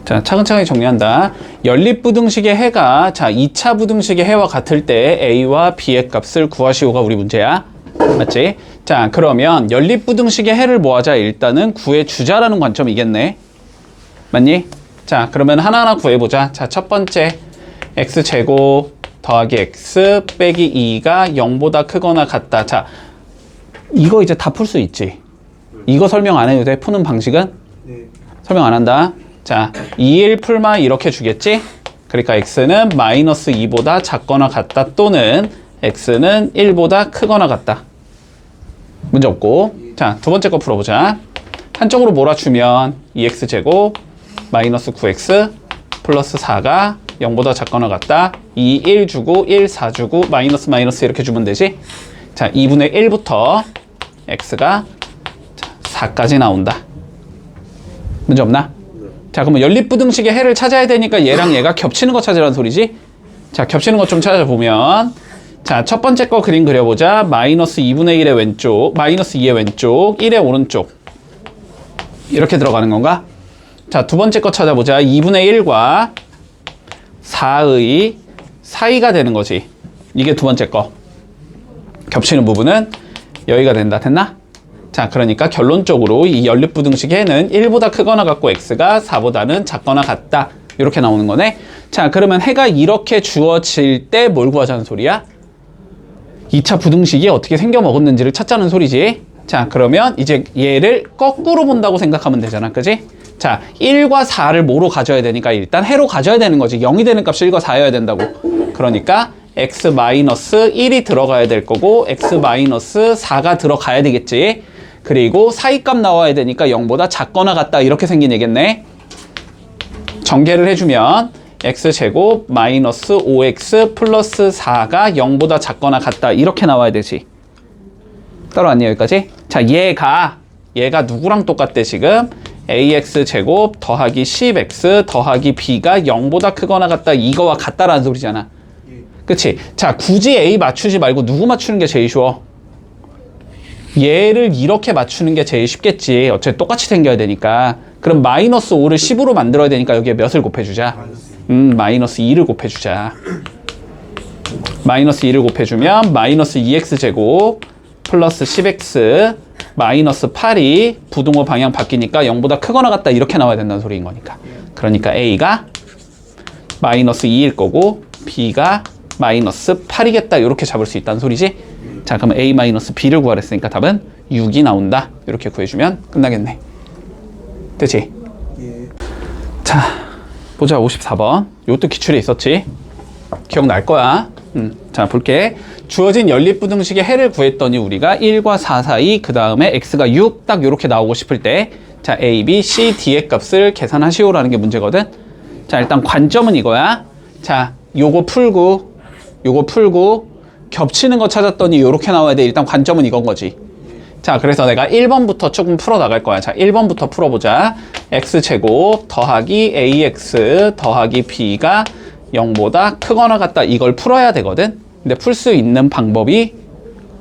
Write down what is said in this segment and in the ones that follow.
자, 차근차근히 정리한다. 연립부등식의 해가, 자, 2차 부등식의 해와 같을 때 A와 B의 값을 구하시오가 우리 문제야. 맞지? 자, 그러면 연립부등식의 해를 뭐하자? 일단은 구해주자라는 관점이겠네. 맞니? 자, 그러면 하나하나 구해보자. 자, 첫 번째, x제곱 더하기 x 빼기 2가 0보다 크거나 같다. 자, 이거 이제 다 풀 수 있지. 이거 설명 안 해도 돼? 푸는 방식은? 네. 설명 안 한다. 자, 2일 풀마 이렇게 주겠지? 그러니까 x는 마이너스 2보다 작거나 같다 또는 x는 1보다 크거나 같다. 문제 없고. 자, 두 번째 거 풀어보자. 한쪽으로 몰아주면 2x제곱 마이너스 9x 플러스 4가 0보다 작거나 같다. 2, 1 주고 1, 4 주고 마이너스 마이너스 이렇게 주면 되지? 자, 2분의 1부터 x가 4까지 나온다. 문제 없나? 자, 그러면 연립부등식의 해를 찾아야 되니까 얘랑 얘가 겹치는 거 찾으라는 소리지? 자, 겹치는 것 좀 찾아보면 자, 첫 번째 거 그림 그려보자. 마이너스 2분의 1의 왼쪽, 마이너스 2의 왼쪽, 1의 오른쪽 이렇게 들어가는 건가? 자, 두 번째 거 찾아보자. 2분의 1과 4의 사이가 되는 거지. 이게 두 번째 거. 겹치는 부분은 여기가 된다. 됐나? 자, 그러니까 결론적으로 이 연립부등식의 해는 1보다 크거나 같고 x가 4보다는 작거나 같다. 이렇게 나오는 거네. 자, 그러면 해가 이렇게 주어질 때 뭘 구하자는 소리야? 2차 부등식이 어떻게 생겨 먹었는지를 찾자는 소리지. 자, 그러면 이제 얘를 거꾸로 본다고 생각하면 되잖아. 그지? 자, 1과 4를 뭐로 가져야 되니까 일단 해로 가져야 되는 거지. 0이 되는 값이 1과 4여야 된다고. 그러니까 x-1이 들어가야 될 거고 x-4가 들어가야 되겠지. 그리고 사이값 나와야 되니까 0보다 작거나 같다. 이렇게 생긴 얘겠네. 전개를 해주면 x제곱 마이너스 5x 플러스 4가 0보다 작거나 같다. 이렇게 나와야 되지. 따라왔니 여기까지? 자, 얘가 누구랑 똑같대 지금? ax제곱 더하기 10x 더하기 b가 0보다 크거나 같다. 이거와 같다라는 소리잖아. 그치? 자, 굳이 a 맞추지 말고 누구 맞추는 게 제일 쉬워? 얘를 이렇게 맞추는 게 제일 쉽겠지. 어차피 똑같이 생겨야 되니까. 그럼 마이너스 5를 10으로 만들어야 되니까 여기에 몇을 곱해주자? 마이너스 2를 곱해주자. 마이너스 2를 곱해주면 마이너스 2x제곱 플러스 10x 마이너스 8이 부등호 방향 바뀌니까 0보다 크거나 같다. 이렇게 나와야 된다는 소리인 거니까. 그러니까 a가 마이너스 2일 거고 b가 마이너스 8이겠다. 이렇게 잡을 수 있다는 소리지. 자, 그럼 a 마이너스 b를 구하랬으니까 답은 6이 나온다. 이렇게 구해주면 끝나겠네. 되지? 예. 자, 보자. 54번. 이것도 기출에 있었지? 기억날 거야. 자, 볼게. 주어진 연립부등식의 해를 구했더니 우리가 1과 4 사이, 그 다음에 x가 6, 딱 요렇게 나오고 싶을 때 자, a, b, c, d의 값을 계산하시오라는 게 문제거든. 자, 일단 관점은 이거야. 자, 요거 풀고 겹치는 거 찾았더니 요렇게 나와야 돼. 일단 관점은 이건 거지. 자, 그래서 내가 1번부터 조금 풀어 나갈 거야. 자, 1번부터 풀어보자. x제곱 더하기 ax 더하기 b가 0보다 크거나 같다. 이걸 풀어야 되거든. 근데 풀 수 있는 방법이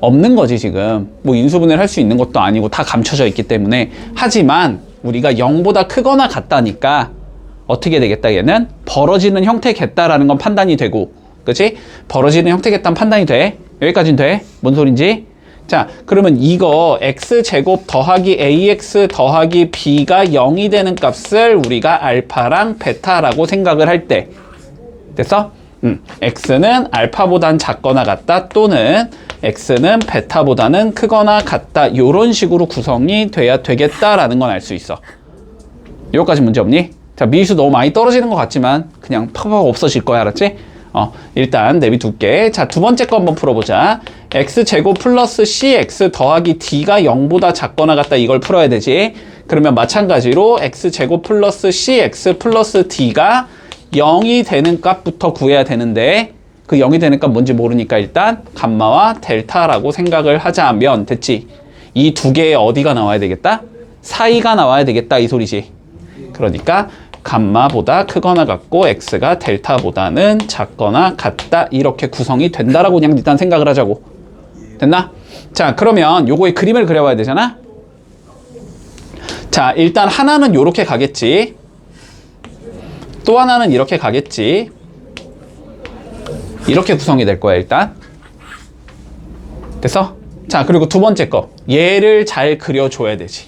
없는 거지 지금. 뭐 인수분해를 할 수 있는 것도 아니고 다 감춰져 있기 때문에. 하지만 우리가 0보다 크거나 같다니까 어떻게 되겠다. 얘는 벌어지는 형태겠다라는 건 판단이 되고, 그치? 벌어지는 형태겠다는 판단이 돼. 여기까지는 돼. 뭔 소린지? 자, 그러면 이거 x제곱 더하기 ax 더하기 b가 0이 되는 값을 우리가 알파랑 베타라고 생각을 할 때 됐어? x는 알파보단 작거나 같다 또는 x는 베타보다는 크거나 같다. 이런 식으로 구성이 돼야 되겠다라는 건 알 수 있어. 여기까지 문제 없니? 자, 미수 너무 많이 떨어지는 것 같지만 그냥 팍팍 없어질 거야. 알았지? 일단 내비둘게. 자, 두 번째 거 한번 풀어보자. x제곱 플러스 cx 더하기 d가 0보다 작거나 같다. 이걸 풀어야 되지. 그러면 마찬가지로 x제곱 플러스 cx 플러스 d가 0이 되는 값부터 구해야 되는데 그 0이 되는 값 뭔지 모르니까 일단 감마와 델타라고 생각을 하자면 됐지. 이 두 개의 어디가 나와야 되겠다? 사이가 나와야 되겠다. 이 소리지. 그러니까 감마보다 크거나 같고 x가 델타보다는 작거나 같다. 이렇게 구성이 된다라고 그냥 일단 생각을 하자고. 됐나? 자, 그러면 요거의 그림을 그려봐야 되잖아. 자, 일단 하나는 요렇게 가겠지. 또 하나는 이렇게 가겠지. 이렇게 구성이 될 거야 일단. 됐어? 자, 그리고 두 번째 거. 얘를 잘 그려줘야 되지.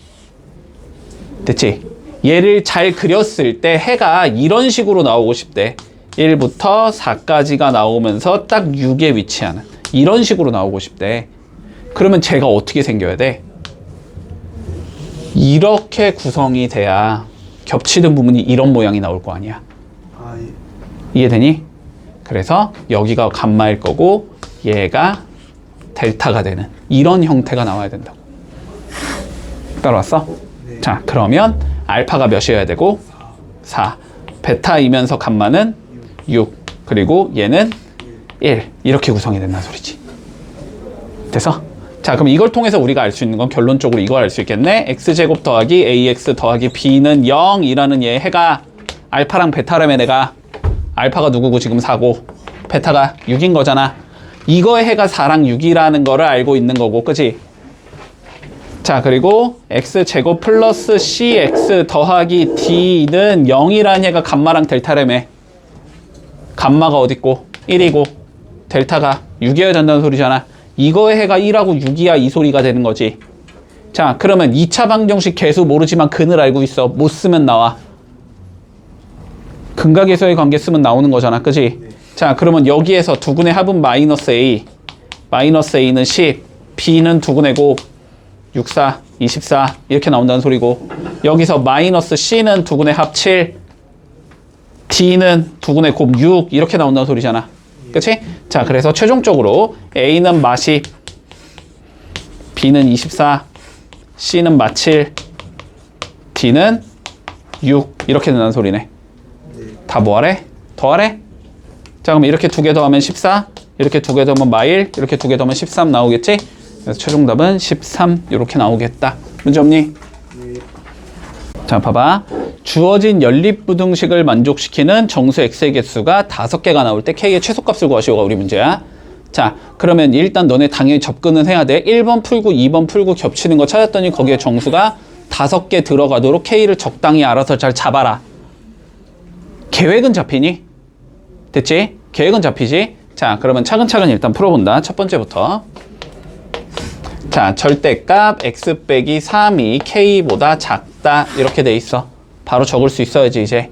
됐지? 얘를 잘 그렸을 때 해가 이런 식으로 나오고 싶대. 1부터 4까지가 나오면서 딱 6에 위치하는 이런 식으로 나오고 싶대. 그러면 쟤가 어떻게 생겨야 돼? 이렇게 구성이 돼야 겹치는 부분이 이런 모양이 나올 거 아니야. 아, 예. 이해되니? 그래서 여기가 감마일 거고 얘가 델타가 되는 이런 형태가 나와야 된다고. 따라왔어? 네. 자, 그러면 알파가 몇이어야 되고 4. 베타이면서 감마는 6. 그리고 얘는 1. 이렇게 구성이 된다는 소리지. 됐어? 자, 그럼 이걸 통해서 우리가 알 수 있는 건 결론적으로 이걸 알 수 있겠네. x제곱 더하기 ax 더하기 b는 0이라는 얘 해가 알파랑 베타라며. 내가 알파가 누구고 지금 4고 베타가 6인 거잖아. 이거의 해가 4랑 6이라는 거를 알고 있는 거고, 그치? 자, 그리고 x제곱 플러스 cx 더하기 d는 0이라는 얘가 감마랑 델타라며. 감마가 어딨고 1이고 델타가 6이어야 된다는 소리잖아. 이거의 해가 1하고 6이야 이 소리가 되는 거지. 자, 그러면 2차 방정식 계수 모르지만 근을 알고 있어. 못 쓰면 나와. 근각에서의 관계 쓰면 나오는 거잖아, 그지? 네. 자, 그러면 여기에서 두근의 합은 마이너스 a. 마이너스 a는 10, b는 두근의곱 6, 4, 24 이렇게 나온다는 소리고, 여기서 마이너스 c는 두근의 합 7, d는 두근의 곱 6 이렇게 나온다는 소리잖아. 그치? 자, 그래서 최종적으로 a는 마 10, b는 24, c는 마 7, d는 6 이렇게 된다는 소리네. 네. 다 뭐하래? 더하래? 자, 그럼 이렇게 두 개 더하면 14, 이렇게 두 개 더하면 마 1, 이렇게 두 개 더하면 13 나오겠지? 그래서 최종답은 13 이렇게 나오겠다. 문제 없니? 네. 자, 봐봐. 주어진 연립부등식을 만족시키는 정수 x의 개수가 5개가 나올 때 k의 최소값을 구하시오가 우리 문제야. 자, 그러면 일단 너네 당연히 접근은 해야 돼. 1번 풀고 2번 풀고 겹치는 거 찾았더니 거기에 정수가 5개 들어가도록 k를 적당히 알아서 잘 잡아라. 계획은 잡히니? 됐지? 계획은 잡히지? 자, 그러면 차근차근 일단 풀어본다. 첫 번째부터. 자, 절대값 x 빼기 3이 k보다 작다 이렇게 돼 있어. 바로 적을 수 있어야지 이제.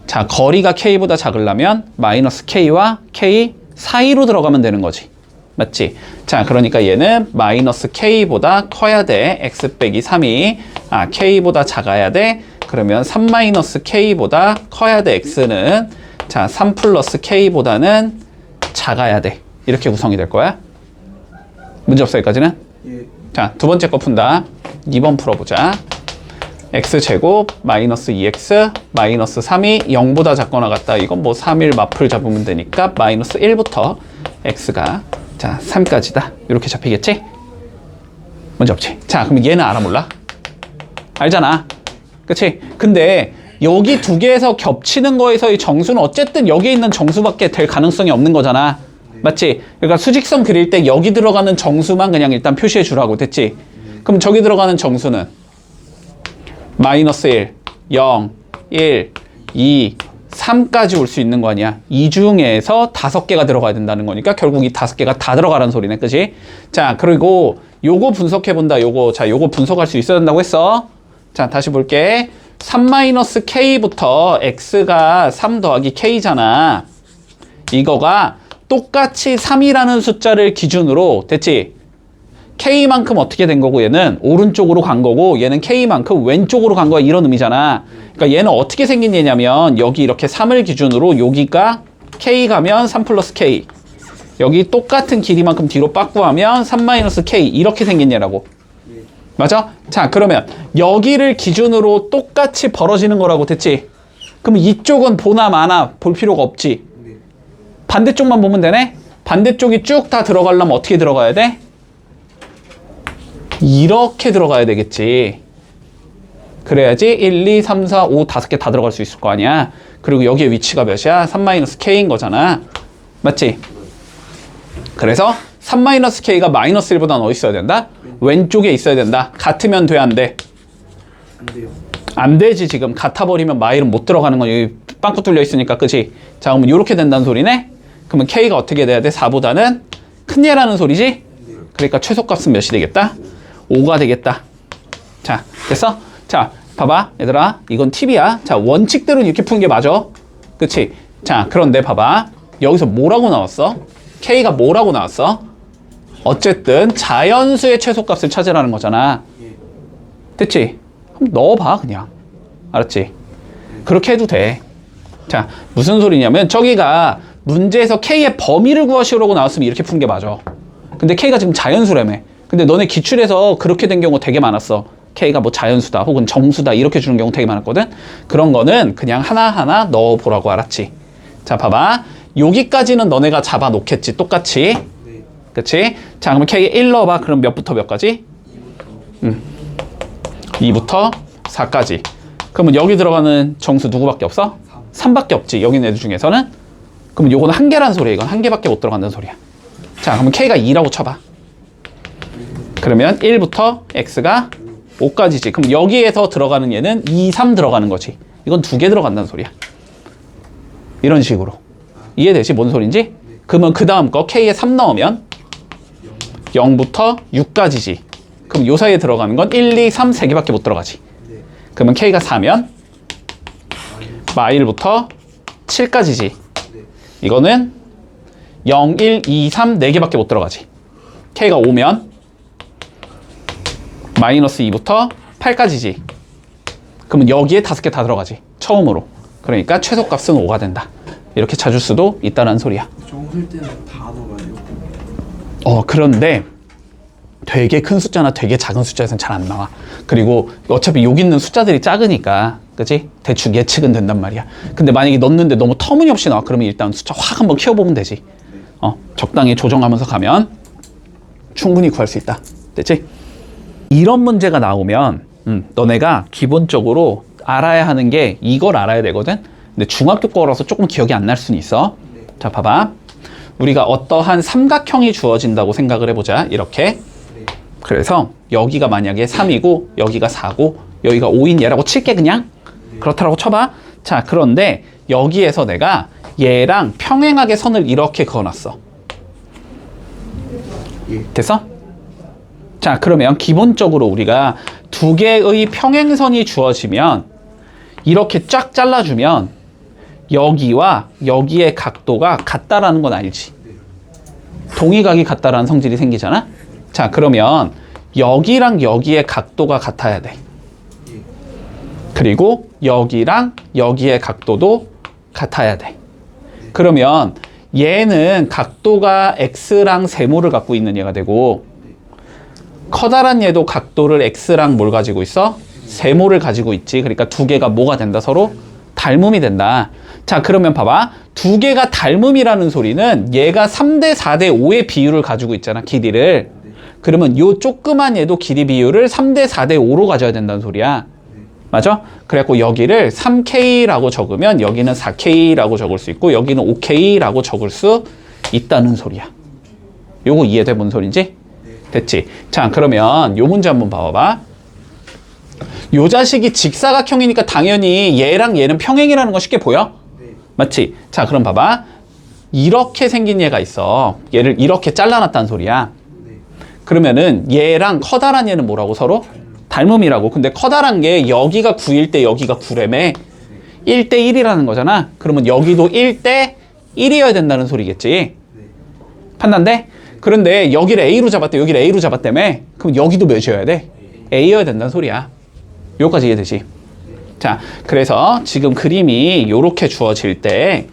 자, 거리가 k보다 작으려면 마이너스 k와 k 사이로 들어가면 되는 거지. 맞지? 자, 그러니까 얘는 마이너스 k보다 커야 돼. x 빼기 3이 k보다 작아야 돼. 그러면 3 마이너스 k보다 커야 돼. x는 자, 3 플러스 k보다는 작아야 돼. 이렇게 구성이 될 거야. 문제 없어 여기까지는? 예. 자, 두 번째 거 푼다. 2번 풀어보자. x제곱 마이너스 2x 마이너스 3이 0보다 작거나 같다. 이건 뭐 3일 마플 잡으면 되니까 마이너스 1부터 x가 자 3까지다. 이렇게 잡히겠지? 문제 없지? 자, 그럼 얘는 알아 몰라? 알잖아. 그치? 근데 여기 두 개에서 겹치는 거에서의 정수는 어쨌든 여기에 있는 정수밖에 될 가능성이 없는 거잖아. 맞지? 그러니까 수직선 그릴 때 여기 들어가는 정수만 그냥 일단 표시해 주라고. 됐지? 그럼 저기 들어가는 정수는 마이너스 1, 0, 1, 2, 3까지 올 수 있는 거 아니야. 이 중에서 5개가 들어가야 된다는 거니까 결국 이 5개가 다 들어가라는 소리네. 그치? 자, 그리고 요거 분석해 본다. 요거. 자, 요거 분석할 수 있어야 된다고 했어. 자, 다시 볼게. 3-k부터 x가 3 더하기 k잖아. 이거가 똑같이 3이라는 숫자를 기준으로 됐지? k만큼 어떻게 된 거고 얘는 오른쪽으로 간 거고 얘는 k만큼 왼쪽으로 간 거야. 이런 의미잖아. 그러니까 얘는 어떻게 생긴 얘냐면 여기 이렇게 3을 기준으로 여기가 k 가면 3 플러스 k, 여기 똑같은 길이만큼 뒤로 빠꾸하면 3 마이너스 k 이렇게 생긴 얘라고. 맞아? 자, 그러면 여기를 기준으로 똑같이 벌어지는 거라고. 됐지? 그럼 이쪽은 보나 마나 볼 필요가 없지. 반대쪽만 보면 되네? 반대쪽이 쭉 다 들어가려면 어떻게 들어가야 돼? 이렇게 들어가야 되겠지. 그래야지 1, 2, 3, 4, 5, 5개 다 들어갈 수 있을 거 아니야. 그리고 여기에 위치가 몇이야? 3-k인 거잖아. 맞지? 그래서 3-k가 마이너스 1보다는 어디 있어야 된다? 왼쪽에 있어야 된다. 같으면 돼, 안 돼? 안 돼요. 안 되지. 지금 같아버리면 마일은 못 들어가는 건 여기 빵꾸 뚫려 있으니까, 그치? 자, 그러면 이렇게 된다는 소리네? 그러면 K가 어떻게 돼야 돼? 4보다는 큰 얘라는 소리지? 그러니까 최소값은 몇이 되겠다? 5가 되겠다. 자, 됐어? 자, 봐봐. 얘들아, 이건 팁이야. 자, 원칙대로 이렇게 푸는 게 맞아. 그치? 자, 그런데 봐봐. 여기서 뭐라고 나왔어? K가 뭐라고 나왔어? 어쨌든 자연수의 최소값을 찾으라는 거잖아. 됐지? 그럼 넣어봐, 그냥. 알았지? 그렇게 해도 돼. 자, 무슨 소리냐면 저기가 문제에서 K의 범위를 구하시오라고 나왔으면 이렇게 푼 게 맞아. 근데 K가 지금 자연수라며. 근데 너네 기출에서 그렇게 된 경우 되게 많았어. K가 뭐 자연수다 혹은 정수다 이렇게 주는 경우 되게 많았거든. 그런 거는 그냥 하나하나 넣어보라고. 알았지? 자, 봐봐. 여기까지는 너네가 잡아 놓겠지, 똑같이. 그치? 자, 그러면 K에 1 넣어봐. 그럼 몇부터 몇까지? 2부터 4까지. 그러면 여기 들어가는 정수 누구밖에 없어? 3밖에 없지, 여기 애들 중에서는. 그러면 요거는 한 개란 소리야. 이건 한 개밖에 못 들어간다는 소리야. 자, 그러면 K가 2라고 쳐봐. 그러면 1부터 X가 5까지지. 그럼 여기에서 들어가는 얘는 2, 3 들어가는 거지. 이건 2개 들어간다는 소리야. 이런 식으로. 이해되지? 뭔 소린지? 그러면 그 다음 거 K에 3 넣으면 0부터 6까지지. 그럼 요 사이에 들어가는 건 1, 2, 3, 3개밖에 못 들어가지. 그러면 K가 4면 마일부터 7까지지. 이거는 0, 1, 2, 3, 4개밖에 못 들어가지. K가 5면 마이너스 2부터 8까지지. 그러면 여기에 5개 다 들어가지, 처음으로. 그러니까 최소값은 5가 된다. 이렇게 찾을 수도 있다는 소리야. 정수일 때는 다 넣어가지고. 그런데 되게 큰 숫자나 되게 작은 숫자에서는 잘 안 나와. 그리고 어차피 여기 있는 숫자들이 작으니까, 그치? 대충 예측은 된단 말이야. 근데 만약에 넣는데 너무 터무니없이 나와. 그러면 일단 숫자 확 한번 키워보면 되지. 적당히 조정하면서 가면 충분히 구할 수 있다. 됐지? 이런 문제가 나오면 너네가 기본적으로 알아야 하는 게 이걸 알아야 되거든. 근데 중학교 거라서 조금 기억이 안 날 수는 있어. 자, 봐봐. 우리가 어떠한 삼각형이 주어진다고 생각을 해보자. 이렇게. 그래서 여기가 만약에 3이고 여기가 4고 여기가 5인 얘라고 칠게, 그냥. 그렇다라고 쳐봐. 자, 그런데 여기에서 내가 얘랑 평행하게 선을 이렇게 그어놨어. 됐어? 자, 그러면 기본적으로 우리가 두 개의 평행선이 주어지면 이렇게 쫙 잘라주면 여기와 여기의 각도가 같다라는 건 알지? 동의각이 같다라는 성질이 생기잖아? 자, 그러면 여기랑 여기의 각도가 같아야 돼. 그리고 여기랑 여기의 각도도 같아야 돼. 그러면 얘는 각도가 x랑 세모를 갖고 있는 얘가 되고, 커다란 얘도 각도를 x랑 뭘 가지고 있어? 세모를 가지고 있지. 그러니까 두 개가 뭐가 된다? 서로 닮음이 된다. 자, 그러면 봐봐. 두 개가 닮음이라는 소리는 얘가 3대 4대 5의 비율을 가지고 있잖아, 길이를. 그러면 요 조그만 얘도 길이 비율을 3대 4대 5로 가져야 된다는 소리야. 맞아? 그래갖고 여기를 3K라고 적으면 여기는 4K라고 적을 수 있고 여기는 5K라고 적을 수 있다는 소리야. 요거 이해돼? 뭔 소린지? 됐지? 자, 그러면 요 문제 한번 봐봐. 요 자식이 직사각형이니까 당연히 얘랑 얘는 평행이라는 거 쉽게 보여? 맞지? 자, 그럼 봐봐. 이렇게 생긴 얘가 있어. 얘를 이렇게 잘라놨다는 소리야. 그러면은 얘랑 커다란 얘는 뭐라고 서로? 닮음이라고. 근데 커다란 게 여기가 9일 때 여기가 9래매 1대 1이라는 거잖아. 그러면 여기도 1대 1이어야 된다는 소리겠지. 판단돼? 그런데 여기를 A로 잡았대, 여기를 A로 잡았다며. 그럼 여기도 몇이어야 돼? A여야 된다는 소리야. 요까지 이해되지? 자, 그래서 지금 그림이 요렇게 주어질 때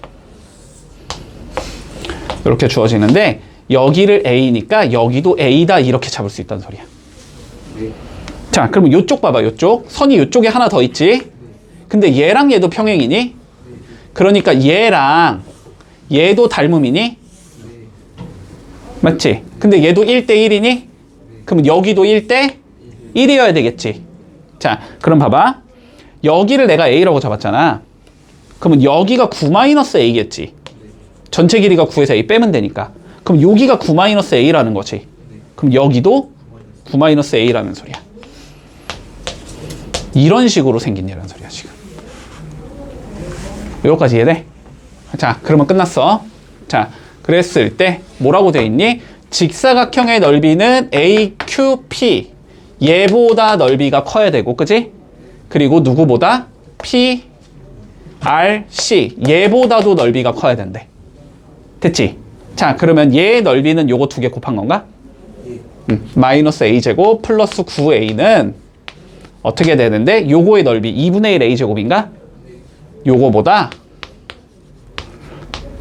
요렇게 주어지는데 여기를 A니까 여기도 A다 이렇게 잡을 수 있다는 소리야. 자, 그러면 요쪽 봐봐. 요쪽 선이 요쪽에 하나 더 있지. 근데 얘랑 얘도 평행이니? 그러니까 얘랑 얘도 닮음이니? 맞지? 근데 얘도 1대 1이니? 그럼 여기도 1대 1이어야 되겠지. 자, 그럼 봐봐. 여기를 내가 A라고 잡았잖아. 그러면 여기가 9-A겠지. 전체 길이가 9에서 A 빼면 되니까. 그럼 여기가 9-A라는 거지. 그럼 여기도 9-A라는 소리야. 이런 식으로 생긴 얘라는 소리야, 지금. 요거까지 이해돼? 자, 그러면 끝났어. 자, 그랬을 때 뭐라고 돼 있니? 직사각형의 넓이는 AQP. 얘보다 넓이가 커야 되고, 그지? 그리고 누구보다? PRC. 얘보다도 넓이가 커야 된대. 됐지? 자, 그러면 얘의 넓이는 요거 두 개 곱한 건가? 마이너스 A제곱 플러스 9A는 어떻게 되는데? 요거의 넓이 2분의 1 A제곱인가? 요거보다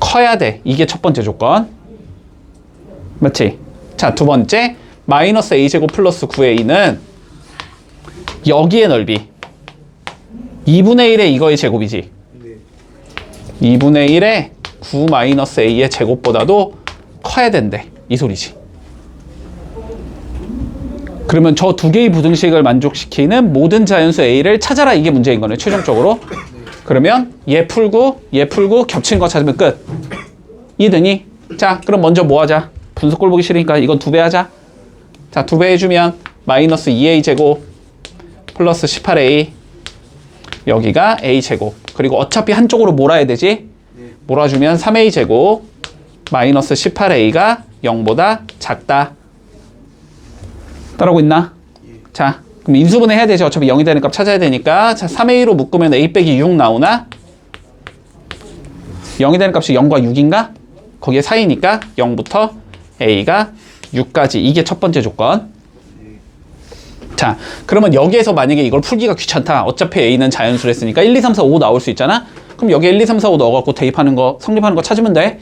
커야 돼. 이게 첫 번째 조건. 맞지? 자, 두 번째 마이너스 A제곱 플러스 9A는 여기의 넓이 2분의 1의 이거의 제곱이지. 2분의 1의 9 마이너스 A의 제곱보다도 커야 된대. 이 소리지. 그러면 저 두 개의 부등식을 만족시키는 모든 자연수 A를 찾아라. 이게 문제인 거네, 최종적으로. 그러면 얘 풀고 겹치는 거 찾으면 끝. 이해되니? 자, 그럼 먼저 뭐 하자? 분수꼴 보기 싫으니까 이건 2배 하자. 자, 2배 해주면 마이너스 2A 제곱 플러스 18A, 여기가 A 제곱. 그리고 어차피 한쪽으로 몰아야 되지? 몰아주면 3A 제곱 마이너스 18A가 0보다 작다. 따라오고 있나? 자, 그럼 인수분해 해야 되죠. 어차피 0이 되는 값 찾아야 되니까. 자, 3A로 묶으면 A 빼기 6 나오나? 0이 되는 값이 0과 6인가? 거기에 사이니까 0부터 A가 6까지. 이게 첫 번째 조건. 자, 그러면 여기에서 만약에 이걸 풀기가 귀찮다. 어차피 A는 자연수를 했으니까 1, 2, 3, 4, 5 나올 수 있잖아? 그럼 여기에 1, 2, 3, 4, 5 넣어갖고 대입하는 거, 성립하는 거 찾으면 돼.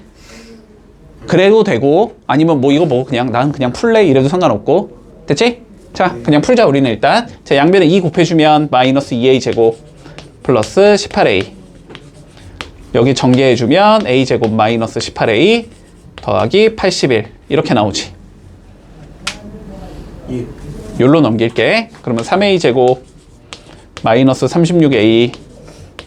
그래도 되고, 아니면 뭐 이거 뭐 그냥 난 그냥 풀래 이래도 상관없고. 됐지? 자, 그냥 풀자 우리는 일단. 자, 양변에 2 곱해주면 마이너스 2A 제곱 플러스 18A. 여기 전개해주면 A 제곱 마이너스 18A 더하기 81. 이렇게 나오지. 요로 넘길게. 그러면 3A 제곱 마이너스 36A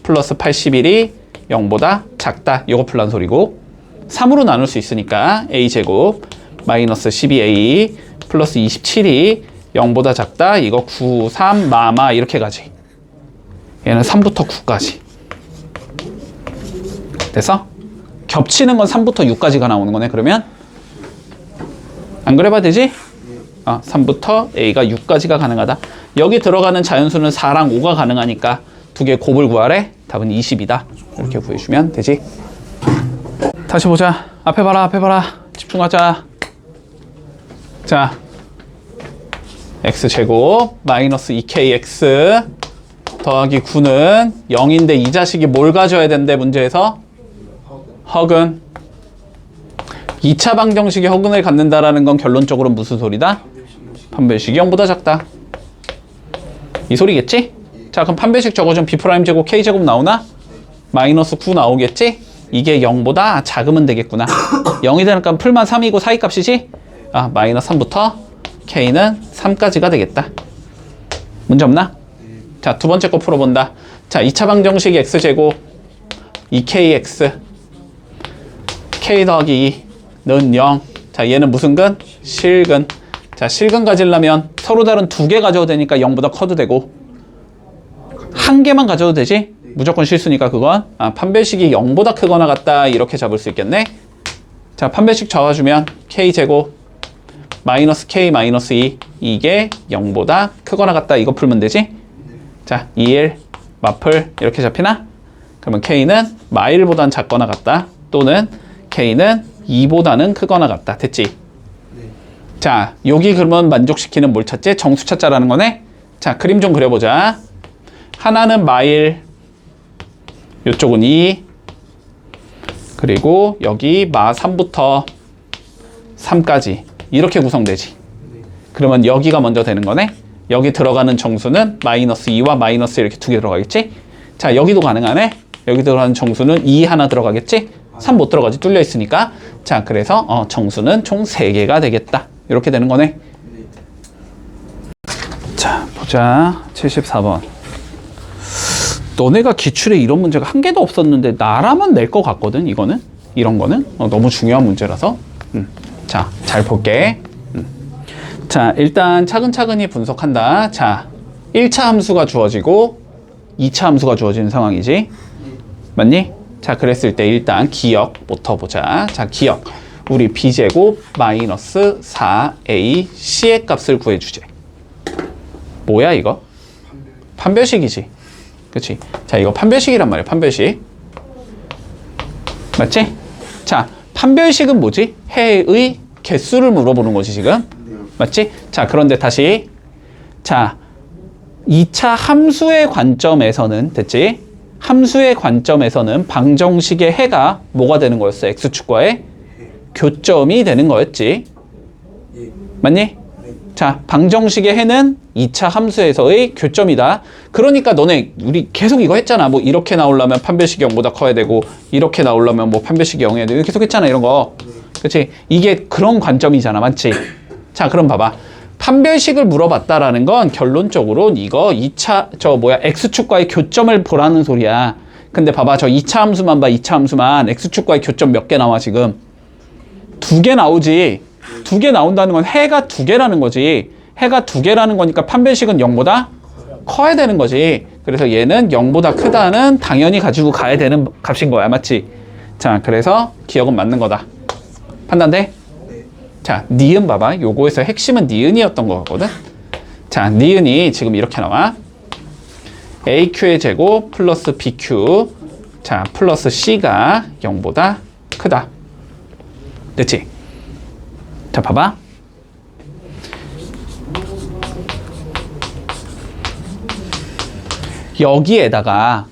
플러스 81이 0보다 작다. 요거 풀란 소리고. 3으로 나눌 수 있으니까 A 제곱 마이너스 12A 플러스 27이 0보다 작다. 이거 9, 3, 마마 이렇게 가지. 얘는 3부터 9까지. 돼서 겹치는 건 3부터 6까지가 나오는 거네. 그러면 안 그래봐 되지? 3부터 A가 6까지가 가능하다. 여기 들어가는 자연수는 4랑 5가 가능하니까 두 개 곱을 구하래. 답은 20이다. 이렇게 구해주면 되지. 다시 보자. 앞에 봐라, 앞에 봐라. 집중하자. 자, x제곱 마이너스 2kx 더하기 9는 0인데 이 자식이 뭘 가져야 된대, 문제에서? 허근. 2차 방정식이 허근을 갖는다라는 건 결론적으로 무슨 소리다? 판별식이 0보다 작다. 이 소리겠지? 자, 그럼 판별식 적어주면 b'제곱 k제곱 나오나? 마이너스 9 나오겠지? 이게 0보다 작으면 되겠구나. 0이 되는 값 풀만 3이고 사이 값이지? 마이너스 3부터 k는 3까지가 되겠다. 문제 없나? 자, 두 번째 거 풀어본다. 자, 2차 방정식 x제곱 2kx k 더하기 2는 0. 자, 얘는 무슨 근? 실근. 자, 실근 가지려면 서로 다른 두 개 가져도 되니까 0보다 커도 되고 한 개만 가져도 되지? 무조건 실수니까 그건. 판별식이 0보다 크거나 같다. 이렇게 잡을 수 있겠네. 자, 판별식 적어주면 k제곱 마이너스 k 마이너스 2 이게 0보다 크거나 같다. 이거 풀면 되지? 자, 2일 마플 이렇게 잡히나? 그러면 k는 마일보단 작거나 같다. 또는 k는 2보다는 크거나 같다. 됐지? 자, 여기 그러면 만족시키는 뭘 찾지? 정수 찾자라는 거네? 자, 그림 좀 그려보자. 하나는 마일, 요쪽은 2, 그리고 여기 마 3부터 3까지 이렇게 구성되지. 그러면 여기가 먼저 되는 거네? 여기 들어가는 정수는 마이너스 2와 마이너스 이렇게 두 개 들어가겠지? 자, 여기도 가능하네? 여기 들어가는 정수는 2 하나 들어가겠지? 3 못 들어가지, 뚫려 있으니까. 자, 그래서 정수는 총 3개가 되겠다. 이렇게 되는 거네. 자, 보자. 74번. 너네가 기출에 이런 문제가 한 개도 없었는데 나라면 낼 것 같거든, 이거는. 이런 거는. 너무 중요한 문제라서. 자, 잘 볼게. 자, 일단 차근차근히 분석한다. 자, 1차 함수가 주어지고 2차 함수가 주어지는 상황이지. 맞니? 자, 그랬을 때 일단 기억부터 보자. 자, 기억. 우리 b제곱 마이너스 4ac의 값을 구해주제. 뭐야 이거? 판별식이지. 그치? 자, 이거 판별식이란 말이야. 판별식. 맞지? 자, 판별식은 뭐지? 해의 개수를 물어보는 거지 지금. 맞지? 자, 그런데 다시. 자, 2차 함수의 관점에서는 됐지? 함수의 관점에서는 방정식의 해가 뭐가 되는 거였어? x축과의 교점이 되는 거였지. 맞니? 자, 방정식의 해는 2차 함수에서의 교점이다. 그러니까 너네 우리 계속 이거 했잖아. 뭐 이렇게 나오려면 판별식이 0보다 커야 되고 이렇게 나오려면 뭐 판별식이 0해야 되고 계속 했잖아 이런 거. 그치? 이게 그런 관점이잖아. 맞지? 자, 그럼 봐봐. 판별식을 물어봤다라는 건 결론적으로 이거 2차 x축과의 교점을 보라는 소리야. 근데 봐봐. 저 2차 함수만 봐. 2차 함수만 x축과의 교점 몇 개 나와 지금? 2개 나오지. 2개 나온다는 건 해가 2개라는 거지. 해가 2개라는 거니까 판별식은 0보다 커야 되는 거지. 그래서 얘는 0보다 크다는 당연히 가지고 가야 되는 값인 거야. 맞지? 자, 그래서 기억은 맞는 거다. 판단돼? 자, 니은 봐봐. 요거에서 핵심은 니은이었던 거거든. 자, 니은이 지금 이렇게 나와. AQ의 제곱 플러스 BQ. 자, 플러스 C가 0보다 크다. 됐지? 자, 봐봐. 여기에다가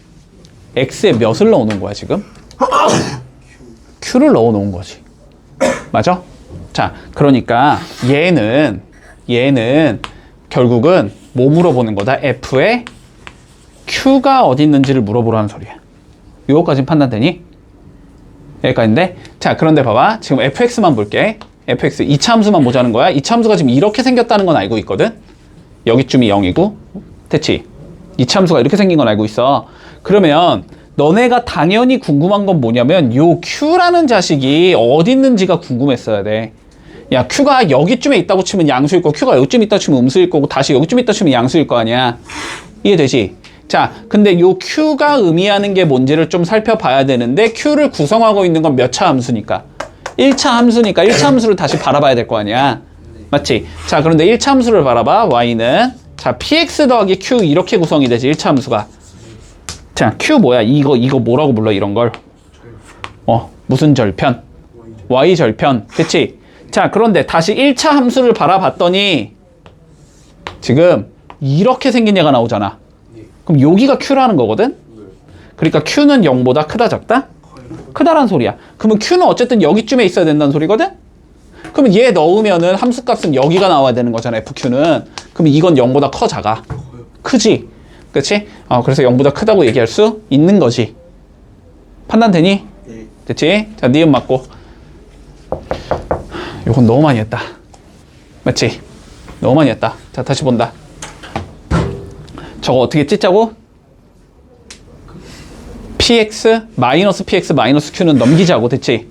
X에 몇을 넣어놓은 거야, 지금? Q를 넣어놓은 거지. 맞아? 자, 그러니까 얘는 결국은 뭐 물어보는 거다? F에 Q가 어디 있는지를 물어보라는 소리야. 요거까지는 판단되니? 여기까지인데? 자, 그런데 봐봐. 지금 fx만 볼게. fx 2차 함수만 보자는 거야. 2차 함수가 지금 이렇게 생겼다는 건 알고 있거든? 여기쯤이 0이고. 됐지? 2차 함수가 이렇게 생긴 건 알고 있어. 그러면 너네가 당연히 궁금한 건 뭐냐면 요 q라는 자식이 어디 있는지가 궁금했어야 돼. 야, q가 여기쯤에 있다고 치면 양수일 거고 q가 여기쯤에 있다고 치면 음수일 거고 다시 여기쯤에 있다고 치면 양수일 거 아니야. 이해되지? 자, 근데 요 q가 의미하는 게 뭔지를 좀 살펴봐야 되는데 q를 구성하고 있는 건 몇 차 함수니까? 1차 함수니까 1차 함수를 다시 바라봐야 될 거 아니야. 맞지? 자, 그런데 1차 함수를 바라봐. y는 자, px 더하기 q 이렇게 구성이 되지. 1차 함수가. 자, q 뭐야? 이거 뭐라고 불러? 이런 걸. 무슨 절편? y 절편. 그치? 자, 그런데 다시 1차 함수를 바라봤더니 지금 이렇게 생긴 얘가 나오잖아. 그럼 여기가 q라는 거거든? 그러니까 q는 0보다 크다 작다? 크다란 소리야. 그러면 q는 어쨌든 여기쯤에 있어야 된다는 소리거든? 그러면 얘 넣으면은 함수값은 여기가 나와야 되는 거잖아, fq는. 그럼 이건 0보다 커 작아? 크지? 그치? 그래서 0보다 크다고 얘기할 수 있는 거지. 판단되니? 됐지? 자, 니은 맞고. 요건 너무 많이 했다. 맞지? 너무 많이 했다. 자, 다시 본다. 저거 어떻게 찢자고? px, px, q는 넘기자고. 됐지?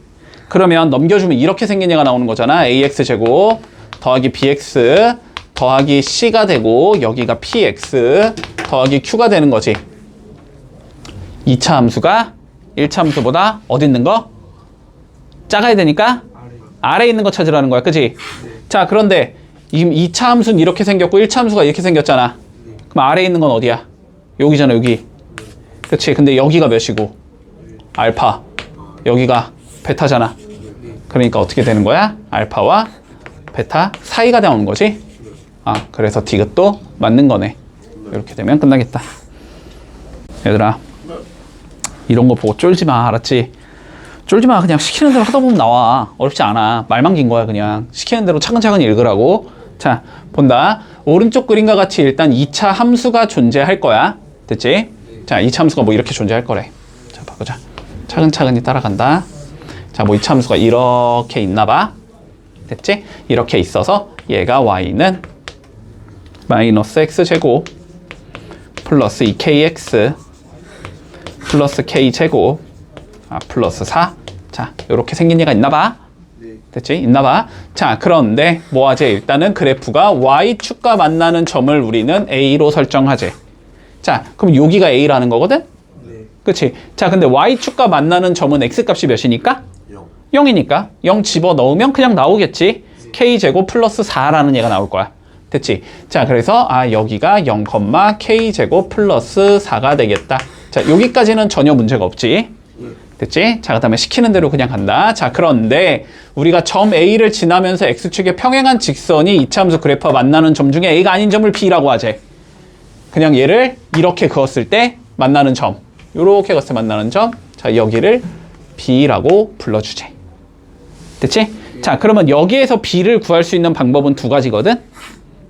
그러면 넘겨주면 이렇게 생긴 얘가 나오는 거잖아. ax제곱 더하기 bx 더하기 c가 되고 여기가 px 더하기 q가 되는 거지. 2차 함수가 1차 함수보다 어디 있는 거? 작아야 되니까 아래에 있는 거 찾으라는 거야. 그치? 자, 그런데 지금 2차 함수는 이렇게 생겼고 1차 함수가 이렇게 생겼잖아. 그럼 아래에 있는 건 어디야? 여기잖아, 여기. 그치? 근데 여기가 몇이고? 알파. 여기가 베타잖아. 그러니까 어떻게 되는 거야? 알파와 베타 사이가 나오는 거지? 그래서 디귿도 맞는 거네. 이렇게 되면 끝나겠다. 얘들아, 이런 거 보고 쫄지 마. 알았지? 쫄지 마. 그냥 시키는 대로 하다 보면 나와. 어렵지 않아. 말만 긴 거야, 그냥. 시키는 대로 차근차근 읽으라고. 자, 본다. 오른쪽 그림과 같이 일단 2차 함수가 존재할 거야. 됐지? 자, 2차 함수가 뭐 이렇게 존재할 거래. 자, 바꾸자. 차근차근히 따라간다. 자, 뭐 2차 함수가 이렇게 있나 봐. 됐지? 이렇게 있어서 얘가 y는 마이너스 x제곱 플러스 2kx 플러스 k제곱 플러스 4. 자, 요렇게 생긴 얘가 있나 봐. 됐지? 있나 봐. 자, 그런데 뭐 하지? 일단은 그래프가 y축과 만나는 점을 우리는 a로 설정하지. 자, 그럼 여기가 a라는 거거든? 그치? 자, 근데 y축과 만나는 점은 x값이 몇이니까? 0. 0이니까 0 집어넣으면 그냥 나오겠지. k제곱 플러스 4라는 얘가 나올 거야. 됐지? 자, 그래서 여기가 0, k제곱 플러스 4가 되겠다. 자, 여기까지는 전혀 문제가 없지. 됐지? 자, 그 다음에 시키는 대로 그냥 간다. 자, 그런데 우리가 점 A를 지나면서 X축에 평행한 직선이 이차함수 그래프와 만나는 점 중에 A가 아닌 점을 B라고 하재. 그냥 얘를 이렇게 그었을 때 만나는 점. 요렇게 그었을 때 만나는 점. 자, 여기를 B라고 불러주재. 됐지? 자, 그러면 여기에서 B를 구할 수 있는 방법은 두 가지거든?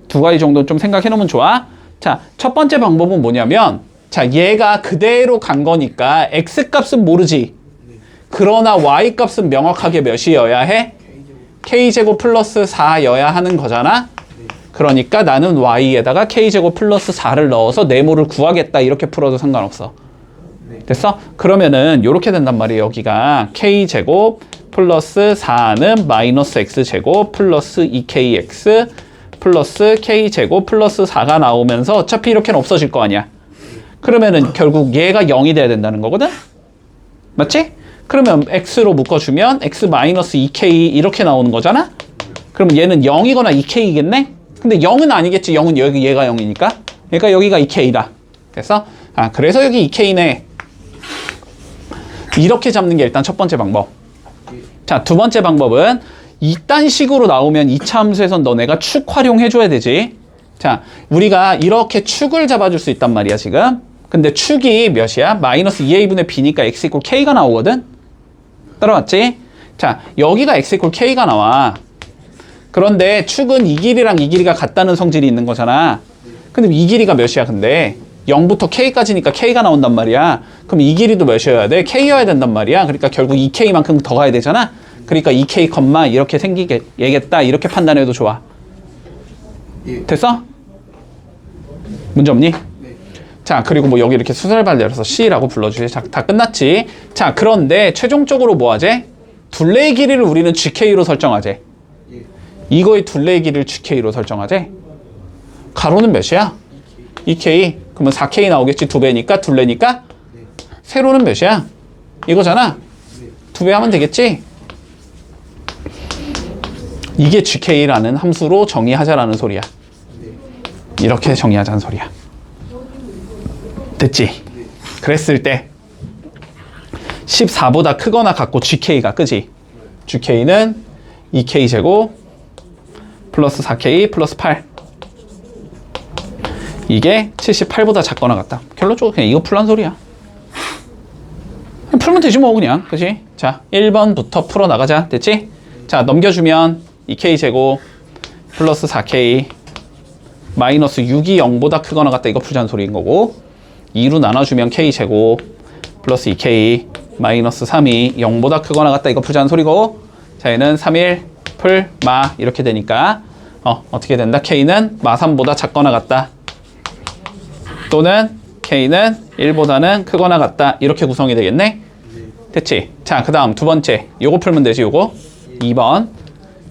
두 가지 정도는 좀 생각해 놓으면 좋아. 자, 첫 번째 방법은 뭐냐면, 자, 얘가 그대로 간 거니까 X값은 모르지. 그러나 Y값은 명확하게 몇이어야 해? K제곱 플러스 4여야 하는 거잖아? 그러니까 나는 Y에다가 K제곱 플러스 4를 넣어서 네모를 구하겠다. 이렇게 풀어도 상관없어. 됐어? 그러면은 이렇게 된단 말이에요. 여기가 K제곱 플러스 4는 마이너스 X제곱 플러스 2KX 플러스 K제곱 플러스 4가 나오면서 어차피 이렇게는 없어질 거 아니야. 그러면은 결국 얘가 0이 돼야 된다는 거거든? 맞지? 그러면 x로 묶어주면 x 마이너스 2k 이렇게 나오는 거잖아? 그럼 얘는 0이거나 2k이겠네? 근데 0은 아니겠지. 0은 여기 얘가 0이니까. 그러니까 여기가 2k다. 됐어? 그래서 여기 2k네. 이렇게 잡는 게 일단 첫 번째 방법. 자, 두 번째 방법은 이딴 식으로 나오면 이차 함수에선 너네가 축 활용해줘야 되지. 자, 우리가 이렇게 축을 잡아줄 수 있단 말이야, 지금. 근데 축이 몇이야? 마이너스 2a분의 b니까 x 이퀄 k가 나오거든? 따라왔지? 자, 여기가 x 이퀄 k가 나와. 그런데 축은 이 길이랑 이 길이가 같다는 성질이 있는 거잖아. 근데 이 길이가 몇이야, 근데? 0부터 k까지니까 k가 나온단 말이야. 그럼 이 길이도 몇이어야 돼? k여야 된단 말이야. 그러니까 결국 2k만큼 더 가야 되잖아? 그러니까 2k, 이렇게 생기겠다. 이렇게 판단해도 좋아. 됐어? 문제 없니? 자, 그리고 뭐 여기 이렇게 수설발 내려서 C라고 불러주지. 자, 다 끝났지. 자, 그런데 최종적으로 뭐 하지? 둘레의 길이를 우리는 GK로 설정하지. 이거의 둘레의 길이를 GK로 설정하지. 가로는 몇이야? 2K. 그러면 4K 나오겠지. 2배니까, 둘레니까. 세로는 몇이야? 이거잖아. 2배 하면 되겠지. 이게 GK라는 함수로 정의하자라는 소리야. 이렇게 정의하자는 소리야. 됐지? 그랬을 때 14보다 크거나 같고 GK가 그지? GK는 2K제곱 플러스 4K 플러스 8 이게 78보다 작거나 같다. 결론적으로 그냥 이거 풀란 소리야. 그냥 풀면 되지 뭐 그냥. 그지? 자, 1번부터 풀어나가자. 됐지? 자, 넘겨주면 2K제곱 플러스 4K 마이너스 6이 0보다 크거나 같다. 이거 풀자는 소리인 거고 2로 나눠주면 K제곱 플러스 2K 마이너스 3이 0보다 크거나 같다. 이거 풀자는 소리고 자, 얘는 3일 풀 마 이렇게 되니까 어떻게 된다? K는 마 3보다 작거나 같다. 또는 K는 1보다는 크거나 같다. 이렇게 구성이 되겠네? 됐지? 자, 그 다음 두 번째 요거 풀면 되지. 요거 2번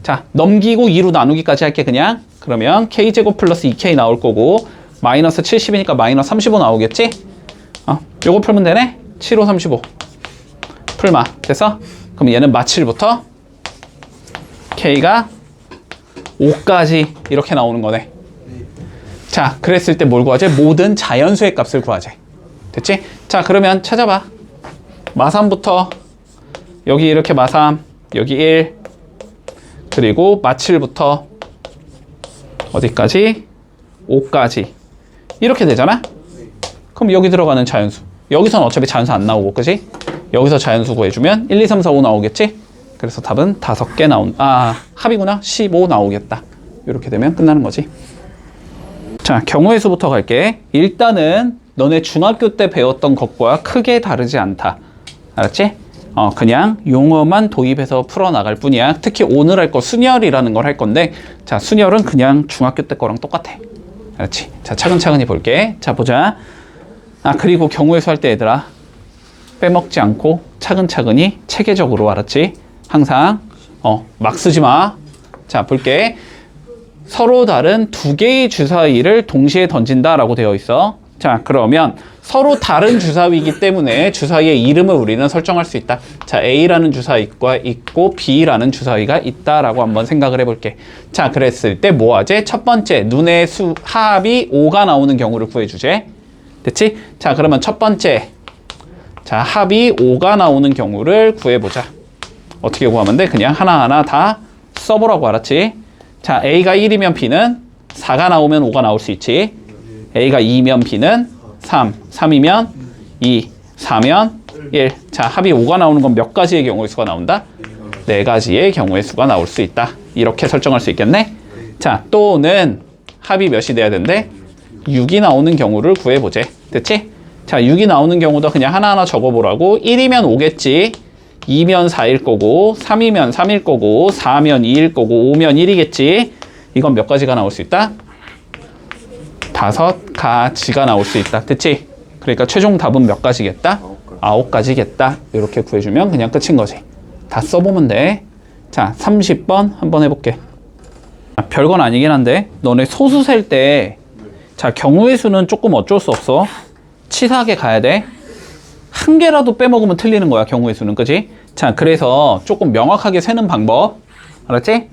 자, 넘기고 2로 나누기까지 할게 그냥. 그러면 K제곱 플러스 2K 나올 거고 마이너스 70이니까 마이너스 35 나오겠지? 요거 풀면 되네? 7, 5, 35 풀마 됐어? 그럼 얘는 마 7부터 K가 5까지 이렇게 나오는 거네. 자, 그랬을 때 뭘 구하지? 모든 자연수의 값을 구하지. 됐지? 자, 그러면 찾아봐. 마 3부터 여기 이렇게 마 3 여기 1 그리고 마 7부터 어디까지? 5까지 이렇게 되잖아? 그럼 여기 들어가는 자연수 여기서는 어차피 자연수 안 나오고 그지? 여기서 자연수 구해주면 1, 2, 3, 4, 5 나오겠지? 그래서 답은 5개 합이구나. 15 나오겠다. 이렇게 되면 끝나는 거지. 자, 경우의 수부터 갈게. 일단은 너네 중학교 때 배웠던 것과 크게 다르지 않다. 알았지? 그냥 용어만 도입해서 풀어나갈 뿐이야. 특히 오늘 할 거 순열이라는 걸 할 건데 자, 순열은 그냥 중학교 때 거랑 똑같아. 알았지? 자, 차근차근히 볼게. 자, 보자. 그리고 경우의 수 할 때 얘들아 빼먹지 않고 차근차근히 체계적으로 알았지? 항상 막 쓰지 마. 자, 볼게. 서로 다른 두 개의 주사위를 동시에 던진다라고 되어 있어. 자, 그러면 서로 다른 주사위이기 때문에 주사위의 이름을 우리는 설정할 수 있다. 자, A라는 주사위가 있고 B라는 주사위가 있다라고 한번 생각을 해볼게. 자, 그랬을 때 뭐 하지? 첫 번째, 눈의 합이 5가 나오는 경우를 구해주제. 됐지? 자, 그러면 첫 번째, 자, 합이 5가 나오는 경우를 구해보자. 어떻게 구하면 돼? 그냥 하나하나 다 써보라고, 알았지? 자, A가 1이면 B는 4가 나오면 5가 나올 수 있지. A가 2면 B는 3, 3이면 2, 4면 1. 자, 합이 5가 나오는 건 몇 가지의 경우의 수가 나온다? 4가지의 경우의 수가 나올 수 있다. 이렇게 설정할 수 있겠네? 자, 또는 합이 몇이 돼야 된대? 6이 나오는 경우를 구해보재. 됐지? 자, 6이 나오는 경우도 그냥 하나하나 적어보라고. 1이면 5겠지. 2면 4일 거고, 3이면 3일 거고, 4면 2일 거고, 5면 1이겠지. 이건 몇 가지가 나올 수 있다? 5가지가 나올 수 있다. 됐지? 그러니까 최종 답은 몇 가지겠다? 9가지겠다. 이렇게 구해주면 그냥 끝인 거지. 다 써보면 돼. 자, 30번 한번 해볼게. 별건 아니긴 한데 너네 소수 셀 때 자, 경우의 수는 조금 어쩔 수 없어. 치사하게 가야 돼. 한 개라도 빼먹으면 틀리는 거야, 경우의 수는. 그지? 자, 그래서 조금 명확하게 세는 방법. 알았지?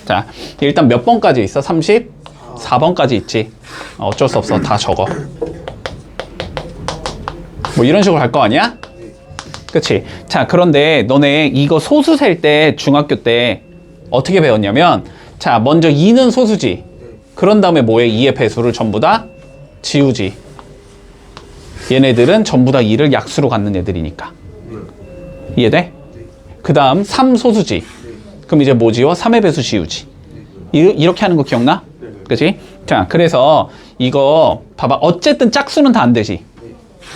자, 일단 몇 번까지 있어? 34번까지 있지. 어쩔 수 없어. 다 적어. 뭐 이런 식으로 갈 거 아니야? 그치? 자, 그런데 너네 이거 소수 셀 때 중학교 때 어떻게 배웠냐면, 자, 먼저 2는 소수지. 그런 다음에 뭐해? 2의 배수를 전부 다 지우지. 얘네들은 전부 다 2를 약수로 갖는 애들이니까. 이해돼? 그 다음 3 소수지. 그럼 이제 뭐 지워? 3의 배수 지우지. 이렇게 하는 거 기억나? 그치? 자, 그래서 이거 봐봐. 어쨌든 짝수는 다 안 되지.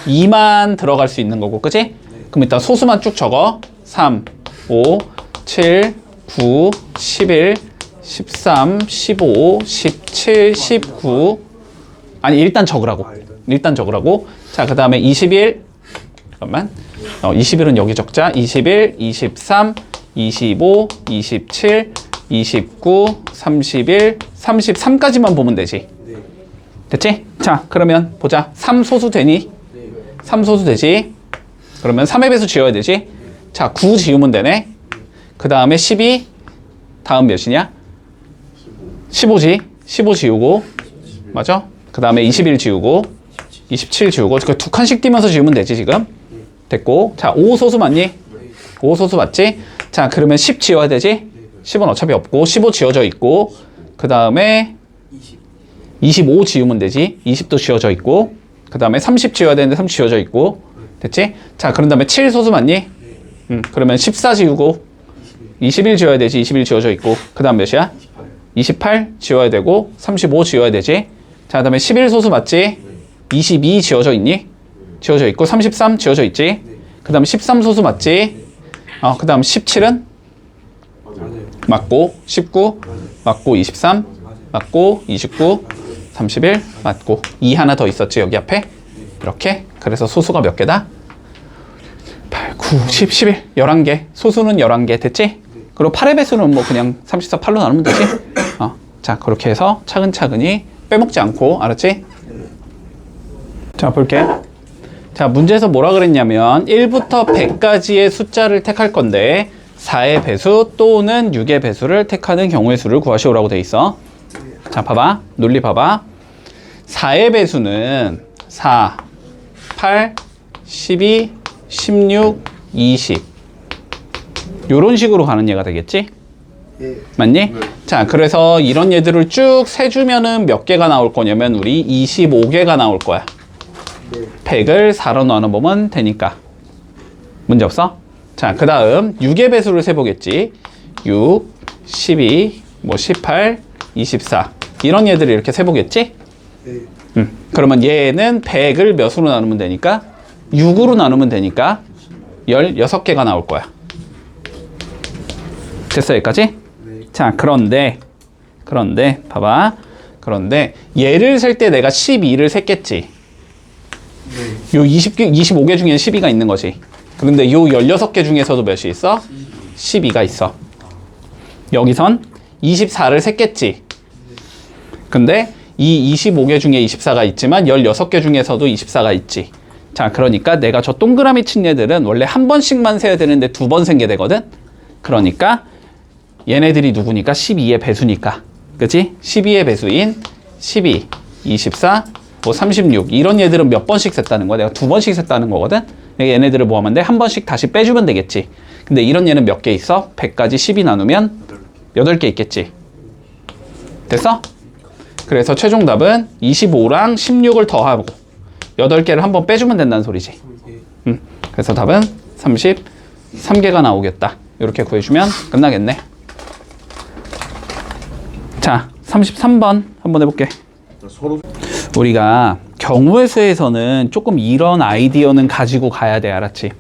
2만 들어갈 수 있는 거고, 그치? 그럼 일단 소수만 쭉 적어. 3, 5, 7, 9, 11, 13, 15, 17, 19. 아니, 일단 적으라고. 일단 적으라고. 자, 그 다음에 21. 잠깐만. 21은 여기 적자. 21, 23, 25, 27, 29, 31, 33까지만 보면 되지. 됐지? 자, 그러면 보자. 3 소수 되니? 3 소수 되지? 그러면 3의 배수 지워야 되지? 자, 9 지우면 되네. 그 다음에 12. 다음 몇이냐? 15지. 15 지우고. 맞아? 그 다음에 21 지우고. 27 지우고. 그 두 칸씩 띄면서 지우면 되지, 지금? 됐고. 자, 5 소수 맞니? 5 소수 맞지? 자, 그러면 10 지워야 되지? 10은 어차피 없고. 15 지워져 있고. 그 다음에 25 지우면 되지? 20도 지워져 있고. 그 다음에 30 지워야 되는데 30 지워져 있고. 됐지? 자, 그런 다음에 7 소수 맞니? 그러면 14 지우고. 21 지워야 되지? 21 지워져 있고. 그 다음 몇이야? 28 지워야 되고. 35 지워야 되지? 자, 그 다음에 11 소수 맞지? 22 지워져 있니? 지워져 있고. 33 지워져 있지? 그 다음에 13 소수 맞지? 그 다음 17은? 맞고. 19 맞고. 23 맞고. 29 31 맞고. 2 하나 더 있었지, 여기 앞에? 이렇게. 그래서 소수가 몇 개다? 8, 9, 10, 11 11개. 소수는 11개. 됐지? 그리고 8의 배수는 뭐 그냥 34, 8로 나누면 되지? 자, 그렇게 해서 차근차근히 빼먹지 않고. 알았지? 자, 볼게. 자, 문제에서 뭐라 그랬냐면 1부터 100까지의 숫자를 택할 건데 4의 배수 또는 6의 배수를 택하는 경우의 수를 구하시오라고 돼 있어. 자, 봐봐. 논리 봐봐. 4의 배수는 4, 8, 12, 16, 20 요런 식으로 가는 얘가 되겠지? 맞니? 자, 그래서 이런 얘들을 쭉 세주면은 몇 개가 나올 거냐면 우리 25개가 나올 거야. 100을 4로 나눠보면 되니까. 문제 없어? 자, 그 다음 6의 배수를 세보겠지. 6, 12, 뭐 18, 24 이런 얘들을 이렇게 세보겠지? 그러면 얘는 100을 몇으로 나누면 되니까? 6으로 나누면 되니까 16개가 나올 거야. 됐어, 여기까지? 자, 그런데 봐봐. 그런데 얘를 셀 때 내가 12를 셌겠지. 요 25개 중에 12가 있는 거지. 그런데 요 16개 중에서도 몇이 있어? 12가 있어. 여기선 24를 셌겠지. 근데 이 25개 중에 24가 있지만 16개 중에서도 24가 있지. 자, 그러니까 내가 저 동그라미 친 얘들은 원래 한 번씩만 세야 되는데 두 번 센 게 되거든? 그러니까 얘네들이 누구니까? 12의 배수니까. 그치? 12의 배수인 12, 24, 뭐 36 이런 얘들은 몇 번씩 셌다는 거야? 내가 두 번씩 셌다는 거거든? 그러니까 얘네들을 뭐 하면 돼? 한 번씩 다시 빼주면 되겠지. 근데 이런 얘는 몇 개 있어? 100까지 12 나누면 8개 있겠지. 됐어? 그래서 최종 답은 25랑 16을 더하고 8개를 한번 빼주면 된다는 소리지. 그래서 답은 33개가 나오겠다. 이렇게 구해주면 끝나겠네. 자, 33번 한번 해볼게. 서로 우리가 경우의 수에서는 조금 이런 아이디어는 가지고 가야 돼. 알았지?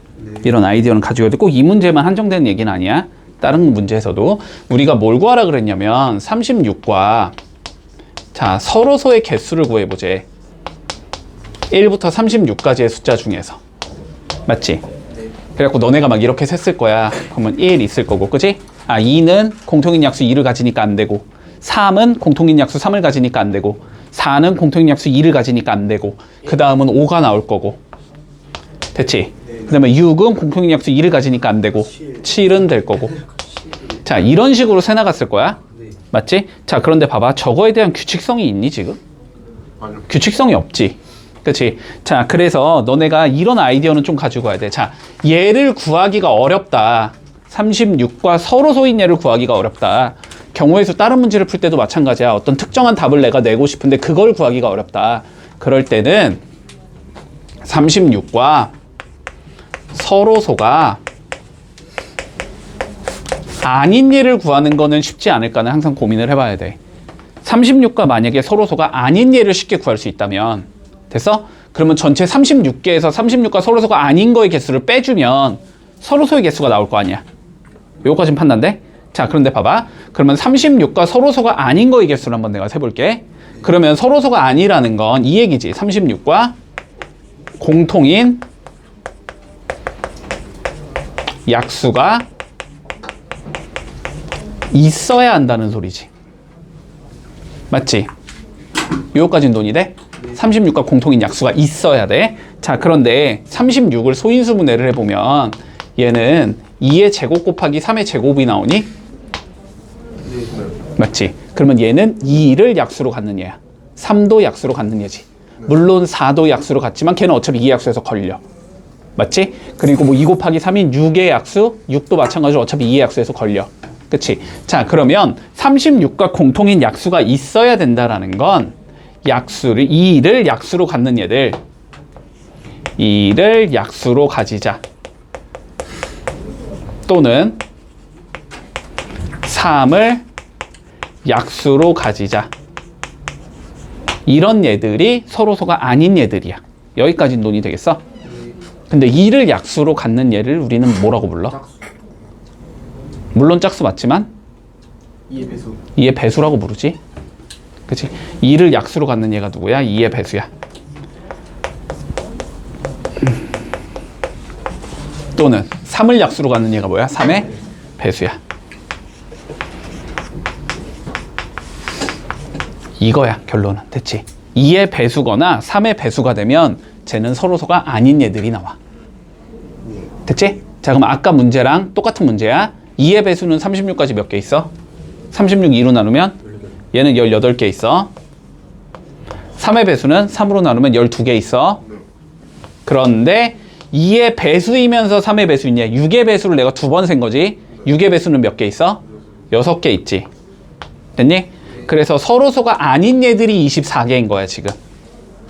이런 아이디어는 가지고 가야 돼. 꼭 이 문제만 한정된 얘기는 아니야. 다른 문제에서도 우리가 뭘 구하라 그랬냐면 36과 자 서로소의 개수를 구해보재. 1부터 36까지의 숫자 중에서. 맞지? 그래갖고 너네가 막 이렇게 셌을 거야. 그러면 1 있을 거고, 그치? 아, 2는 공통인 약수 2를 가지니까 안 되고, 3은 공통인 약수 3을 가지니까 안 되고, 4는 공통인 약수 2를 가지니까 안 되고, 그 다음은 5가 나올 거고. 됐지? 그 다음에 6은 공통인 약수 2를 가지니까 안 되고, 7은 될 거고. 자, 이런 식으로 세 나갔을 거야. 맞지? 자, 그런데 봐봐. 저거에 대한 규칙성이 있니, 지금? 규칙성이 없지. 그치? 자, 그래서 너네가 이런 아이디어는 좀 가지고 가야 돼. 자, 얘를 구하기가 어렵다. 36과 서로소인 얘를 구하기가 어렵다. 경우의 수 다른 문제를 풀 때도 마찬가지야. 어떤 특정한 답을 내가 내고 싶은데 그걸 구하기가 어렵다. 그럴 때는 36과 서로소가 아닌 얘를 구하는 거는 쉽지 않을까는 항상 고민을 해봐야 돼. 36과 만약에 서로소가 아닌 얘를 쉽게 구할 수 있다면 됐어? 그러면 전체 36개에서 36과 서로소가 아닌 거의 개수를 빼주면 서로소의 개수가 나올 거 아니야. 요거까지는 판단돼? 자, 그런데 봐봐. 그러면 36과 서로소가 아닌 거의 개수를 한번 내가 세볼게. 그러면 서로소가 아니라는 건 이 얘기지. 36과 공통인 약수가 있어야 한다는 소리지. 맞지? 요거까지는 논의돼? 36과 공통인 약수가 있어야 돼. 자, 그런데 36을 소인수분해를 해보면 얘는 2의 제곱 곱하기 3의 제곱이 나오니? 맞지? 그러면 얘는 2를 약수로 갖는 얘야. 3도 약수로 갖는 얘지. 물론 4도 약수로 갖지만 걔는 어차피 2의 약수에서 걸려. 맞지? 그리고 뭐 2 곱하기 3인 6의 약수, 6도 마찬가지로 어차피 2의 약수에서 걸려. 그치? 자, 그러면 36과 공통인 약수가 있어야 된다라는 건 약수를 2를 약수로 갖는 얘들 2를 약수로 가지자 또는 3을 약수로 가지자 이런 얘들이 서로소가 아닌 얘들이야. 여기까지는 논의되겠어? 근데 2를 약수로 갖는 얘를 우리는 뭐라고 불러? 물론 짝수 맞지만 2의 배수라고 부르지. 그치? 2를 약수로 갖는 얘가 누구야? 2의 배수야. 또는 3을 약수로 갖는 얘가 뭐야? 3의 배수야. 이거야 결론은. 됐지? 2의 배수거나 3의 배수가 되면 쟤는 서로소가 아닌 얘들이 나와. 됐지? 자, 그럼 아까 문제랑 똑같은 문제야. 2의 배수는 36까지 몇 개 있어? 36 2로 나누면 얘는 18개 있어. 3의 배수는 3으로 나누면 12개 있어. 그런데 2의 배수이면서 3의 배수있냐? 6의 배수를 내가 두 번 센 거지. 6의 배수는 몇 개 있어? 6개 있지. 됐니? 그래서 서로소가 아닌 얘들이 24개인 거야 지금.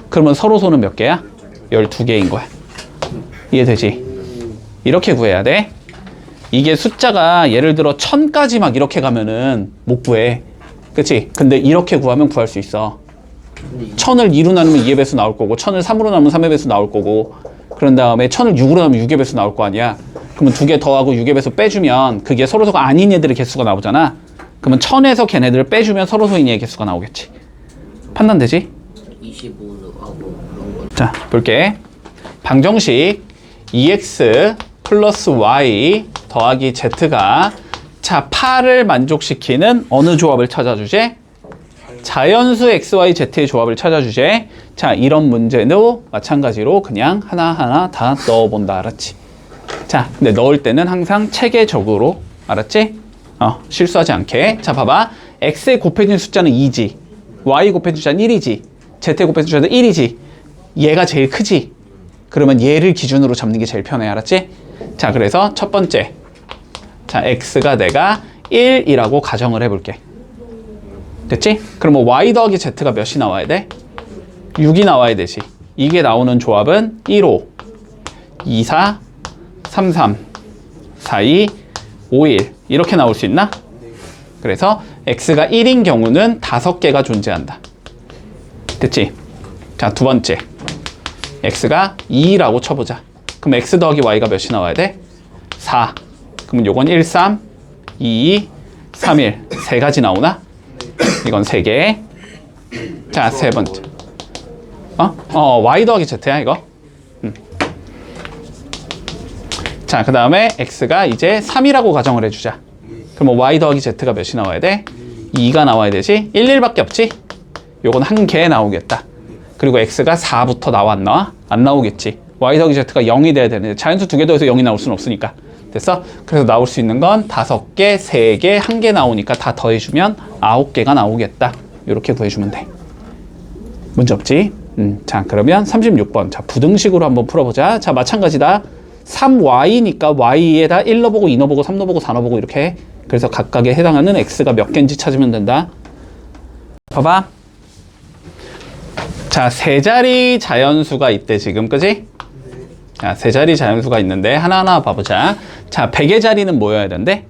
그러면 서로소는 몇 개야? 12개인 거야. 이해되지? 이렇게 구해야 돼. 이게 숫자가 예를 들어 1000까지 막 이렇게 가면은 못 구해. 그치? 근데 이렇게 구하면 구할 수 있어. 1000을 2로 나누면 2의 배수 나올 거고 1000을 3으로 나누면 3의 배수 나올 거고 그런 다음에 1000을 6으로 나누면 6의 배수 나올 거 아니야. 그러면 2개 더하고 6의 배수 빼주면 그게 서로소가 아닌 얘들의 개수가 나오잖아. 그러면 1000에서 걔네들을 빼주면 서로소인 얘의 개수가 나오겠지. 판단되지? 25로 하고 그런 거. 자, 볼게. 방정식 2x 플러스 y 더하기 z가 자 8을 만족시키는 어느 조합을 찾아주지? 자연수 XYZ의 조합을 찾아주제. 자, 이런 문제도 마찬가지로 그냥 하나하나 다 넣어본다. 알았지? 자, 근데 넣을 때는 항상 체계적으로. 알았지? 실수하지 않게. 자, 봐봐. X에 곱해진 숫자는 2지. Y 곱해진 숫자는 1이지. Z에 곱해진 숫자는 1이지. 얘가 제일 크지? 그러면 얘를 기준으로 잡는 게 제일 편해. 알았지? 자, 그래서 첫 번째. 자, X가 내가 1이라고 가정을 해볼게. 됐지? 그러면 Y 더하기 Z가 몇이 나와야 돼? 6이 나와야 되지. 이게 나오는 조합은 1, 5, 2, 4, 3, 3, 4, 2, 5, 1 이렇게 나올 수 있나? 그래서 X가 1인 경우는 5개가 존재한다. 됐지? 자, 두 번째. X가 2라고 쳐보자. 그럼 X 더하기 Y가 몇이 나와야 돼? 4. 그러면 요건 1, 3, 2, 2, 3, 1 세 가지 나오나? 이건 3개. 자, 세 번째. Y 더하기 Z야, 이거. 자, 그 다음에 X가 이제 3이라고 가정을 해주자. 그럼 Y 더하기 Z가 몇이 나와야 돼? 2가 나와야 되지? 1, 1밖에 없지? 요건 한 개 나오겠다. 그리고 X가 4부터 나와, 안 나와? 안 나오겠지. Y 더하기 Z가 0이 돼야 되는데 자연수 2개 더해서 0이 나올 수는 없으니까. 됐어? 그래서 나올 수 있는 건 5개, 3개, 1개 나오니까 다 더해주면 9개가 나오겠다. 이렇게 구해주면 돼. 문제 없지? 자, 그러면 36번. 자, 부등식으로 한번 풀어보자. 자, 마찬가지다. 3y니까 y에다 1 넣어보고 2 넣어보고 3 넣어보고 4 넣어보고 이렇게 해. 그래서 각각에 해당하는 x가 몇 개인지 찾으면 된다. 봐봐. 자, 세 자리 자연수가 있대 지금, 그지? 자, 세 자리 자연수가 있는데 하나하나 봐보자. 자, 100의 자리는 뭐여야 된대?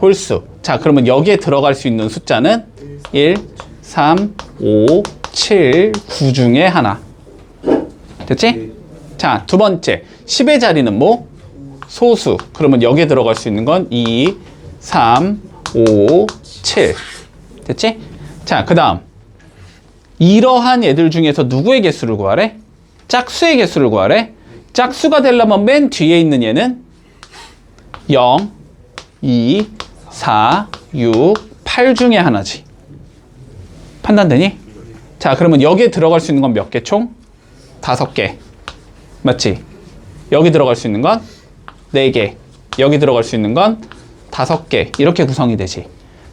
홀수. 자, 그러면 여기에 들어갈 수 있는 숫자는 1, 3, 5, 7, 9 중에 하나. 됐지? 자, 두 번째. 10의 자리는 뭐? 소수. 그러면 여기에 들어갈 수 있는 건 2, 3, 5, 7. 됐지? 자, 그 다음. 이러한 애들 중에서 누구의 개수를 구하래? 짝수의 개수를 구하래? 짝수가 되려면 맨 뒤에 있는 얘는 0, 2, 4, 6, 8 중에 하나지. 판단되니? 자, 그러면 여기에 들어갈 수 있는 건 몇 개 총? 5개. 맞지? 여기 들어갈 수 있는 건 4개. 여기 들어갈 수 있는 건 5개. 이렇게 구성이 되지.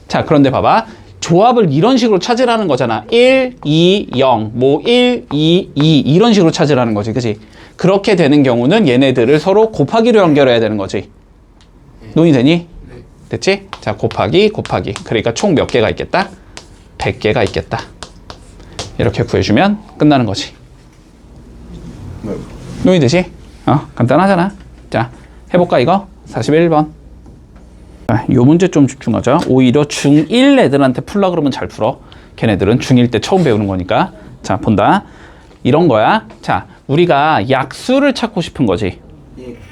자, 그런데 봐봐. 조합을 이런 식으로 찾으라는 거잖아. 1, 2, 0, 뭐 1, 2, 2 이런 식으로 찾으라는 거지. 그치? 그렇게 되는 경우는 얘네들을 서로 곱하기로 연결해야 되는 거지. 논의되니? 됐지? 자, 곱하기, 곱하기. 그러니까 총 몇 개가 있겠다? 100개가 있겠다. 이렇게 구해주면 끝나는 거지. 논의되지? 간단하잖아. 자, 해볼까 이거? 41번. 자, 요 문제 좀 집중하자. 오히려 중1 애들한테 풀라 그러면 잘 풀어. 걔네들은 중1 때 처음 배우는 거니까. 자, 본다. 이런 거야. 자, 우리가 약수를 찾고 싶은 거지.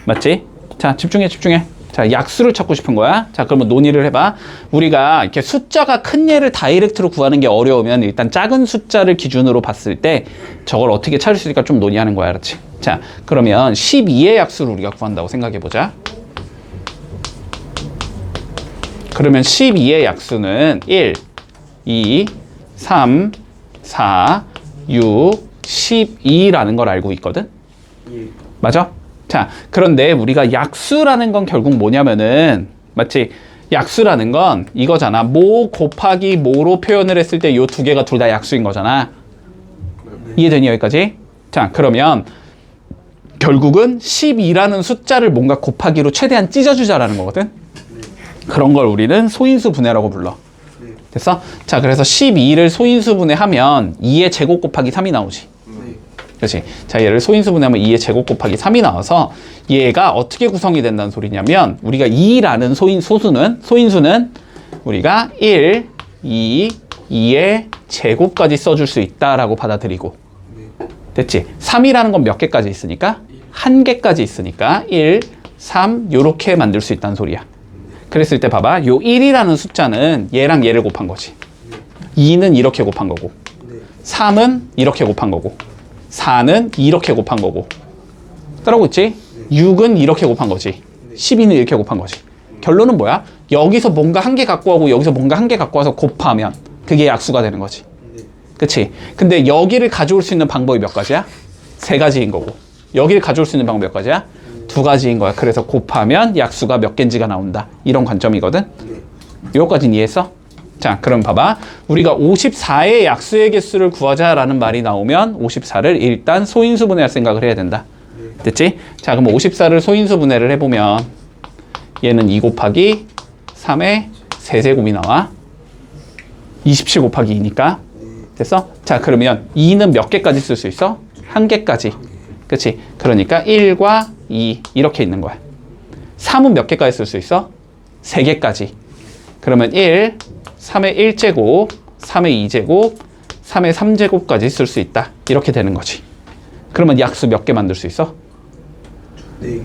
맞지? 자, 집중해, 집중해. 자, 약수를 찾고 싶은 거야. 자, 그러면 논의를 해봐. 우리가 이렇게 숫자가 큰 얘를 다이렉트로 구하는 게 어려우면 일단 작은 숫자를 기준으로 봤을 때 저걸 어떻게 찾을 수 있을까 좀 논의하는 거야. 알았지? 자, 그러면 12의 약수를 우리가 구한다고 생각해보자. 그러면 12의 약수는 1, 2, 3, 4, 6, 12라는 걸 알고 있거든? 맞아? 자, 그런데 우리가 약수라는 건 결국 뭐냐면은, 맞지? 약수라는 건 이거잖아. 모 곱하기 모로 표현을 했을 때 요 두 개가 둘 다 약수인 거잖아. 이해되니 여기까지? 자, 그러면 결국은 12라는 숫자를 뭔가 곱하기로 최대한 찢어주자라는 거거든? 그런 걸 우리는 소인수 분해라고 불러. 됐어? 자, 그래서 12를 소인수 분해하면 2의 제곱 곱하기 3이 나오지. 그렇지? 자, 얘를 소인수 분해하면 2의 제곱 곱하기 3이 나와서 얘가 어떻게 구성이 된다는 소리냐면 우리가 2라는 소인수는 우리가 1, 2, 2의 제곱까지 써줄 수 있다라고 받아들이고 됐지? 3이라는 건 몇 개까지 있으니까? 1개까지 있으니까 1, 3 요렇게 만들 수 있다는 소리야. 그랬을 때 봐봐. 요 1이라는 숫자는 얘랑 얘를 곱한 거지. 2는 이렇게 곱한 거고 3은 이렇게 곱한 거고 4는 이렇게 곱한 거고 따라오고 있지? 6은 이렇게 곱한 거지. 12는 이렇게 곱한 거지. 결론은 뭐야? 여기서 뭔가 한 개 갖고 오고 여기서 뭔가 한 개 갖고 와서 곱하면 그게 약수가 되는 거지. 네. 그치? 근데 여기를 가져올 수 있는 방법이 몇 가지야? 세 가지인 거고. 여기를 가져올 수 있는 방법이 몇 가지야? 두 가지인 거야. 그래서 곱하면 약수가 몇 개인지가 나온다. 이런 관점이거든. 요거까지는 이해했어? 자, 그럼 봐봐. 우리가 54의 약수의 개수를 구하자라는 말이 나오면 54를 일단 소인수 분해할 생각을 해야 된다. 됐지? 자, 그럼 54를 소인수 분해를 해보면 얘는 2 곱하기 3의 세제곱이 나와. 27 곱하기 2니까. 됐어? 자, 그러면 2는 몇 개까지 쓸 수 있어? 1개까지. 그치? 그러니까 1과 2 이렇게 있는 거야. 3은 몇 개까지 쓸 수 있어? 3개까지. 그러면 1, 3의 1제곱, 3의 2제곱, 3의 3제곱까지 쓸 수 있다. 이렇게 되는 거지. 그러면 약수 몇 개 만들 수 있어? 네.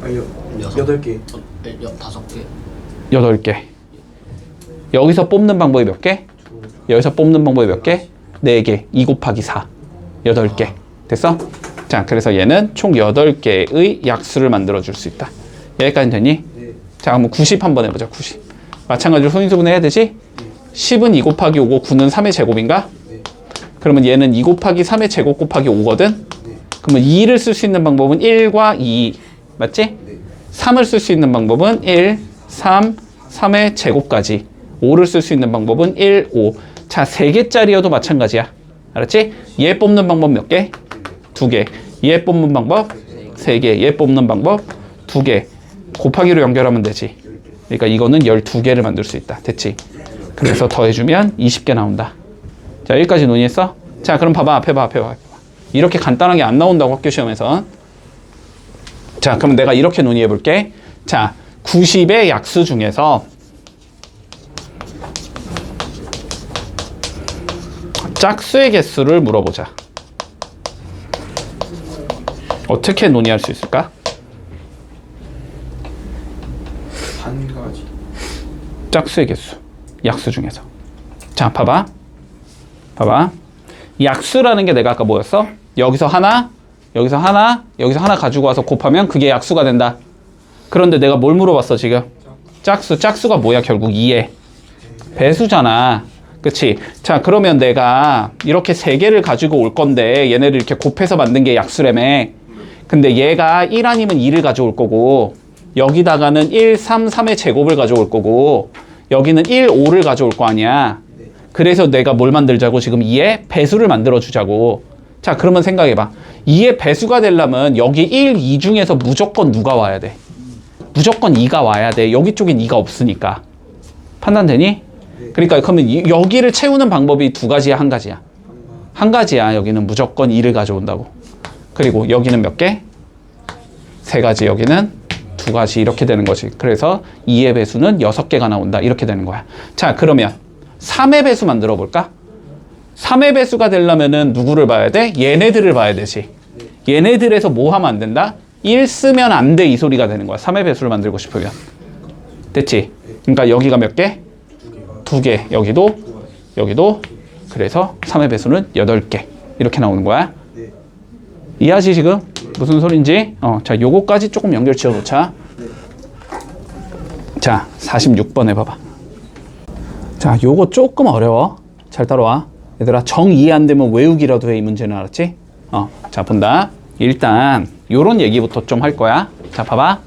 아니요. 여섯. 8개. 5개. 8개. 여기서 뽑는 방법이 몇 개? 여기서 뽑는 방법이 몇 개? 4개. 2 곱하기 4. 8개. 됐어? 자, 그래서 얘는 총 8개의 약수를 만들어 줄 수 있다. 여기까지 되니? 네. 자, 그럼 90 한번 해보자. 90. 마찬가지로 소인수분 해야 되지? 10은 2 곱하기 5고 9는 3의 제곱인가? 네. 그러면 얘는 2 곱하기 3의 제곱 곱하기 5거든? 네. 그러면 2를 쓸 수 있는 방법은 1과 2. 맞지? 네. 3을 쓸 수 있는 방법은 1, 3, 3의 제곱까지. 5를 쓸 수 있는 방법은 1, 5. 자, 3개짜리여도 마찬가지야. 알았지? 얘 뽑는 방법 몇 개? 2개. 얘 뽑는 방법 3개. 얘 뽑는 방법 2개. 곱하기로 연결하면 되지. 그러니까 이거는 12개를 만들 수 있다. 됐지? 그래서 더해주면 20개 나온다. 자, 여기까지 논의했어? 자, 그럼 봐봐. 앞에 봐. 이렇게 간단하게 안 나온다고 학교 시험에서. 자, 그럼 내가 이렇게 논의해 볼게. 자, 90의 약수 중에서 짝수의 개수를 물어보자. 어떻게 논의할 수 있을까? 반 가지. 짝수의 개수. 약수 중에서. 자, 봐봐. 약수라는 게 내가 아까 뭐였어? 여기서 하나, 여기서 하나, 여기서 하나 가지고 와서 곱하면 그게 약수가 된다. 그런데 내가 뭘 물어봤어, 지금? 짝수. 짝수가 뭐야, 결국 2의 배수잖아. 그치? 자, 그러면 내가 이렇게 3개를 가지고 올 건데 얘네를 이렇게 곱해서 만든 게 약수라며. 근데 얘가 1 아니면 2를 가져올 거고 여기다가는 1, 3, 3의 제곱을 가져올 거고 여기는 1, 5를 가져올 거 아니야. 그래서 내가 뭘 만들자고? 지금 2의 배수를 만들어 주자고. 자, 그러면 생각해봐. 2의 배수가 되려면 여기 1, 2 중에서 무조건 누가 와야 돼? 무조건 2가 와야 돼. 여기 쪽엔 2가 없으니까. 판단되니? 그러니까 그러면 여기를 채우는 방법이 2가지야, 1가지야? 1가지야. 여기는 무조건 2를 가져온다고. 그리고 여기는 몇 개? 3가지. 여기는 2가지. 이렇게 되는 거지. 그래서 2의 배수는 6개가 나온다. 이렇게 되는 거야. 자, 그러면 3의 배수 만들어 볼까? 3의 배수가 되려면은 누구를 봐야 돼? 얘네들을 봐야 되지. 얘네들에서 뭐 하면 안 된다? 1 쓰면 안 돼. 이 소리가 되는 거야. 3의 배수를 만들고 싶으면. 됐지? 그러니까 여기가 몇 개? 2개. 여기도. 그래서 3의 배수는 8개. 이렇게 나오는 거야. 이해하지, 지금? 무슨 소린지? 자, 요거까지 조금 연결 지어놓자. 자, 46번 해봐봐. 자, 요거 조금 어려워. 잘 따라와. 얘들아, 정 이해 안 되면 외우기라도 해. 이 문제는. 알았지? 자, 본다. 일단 요런 얘기부터 좀 할 거야. 자, 봐봐.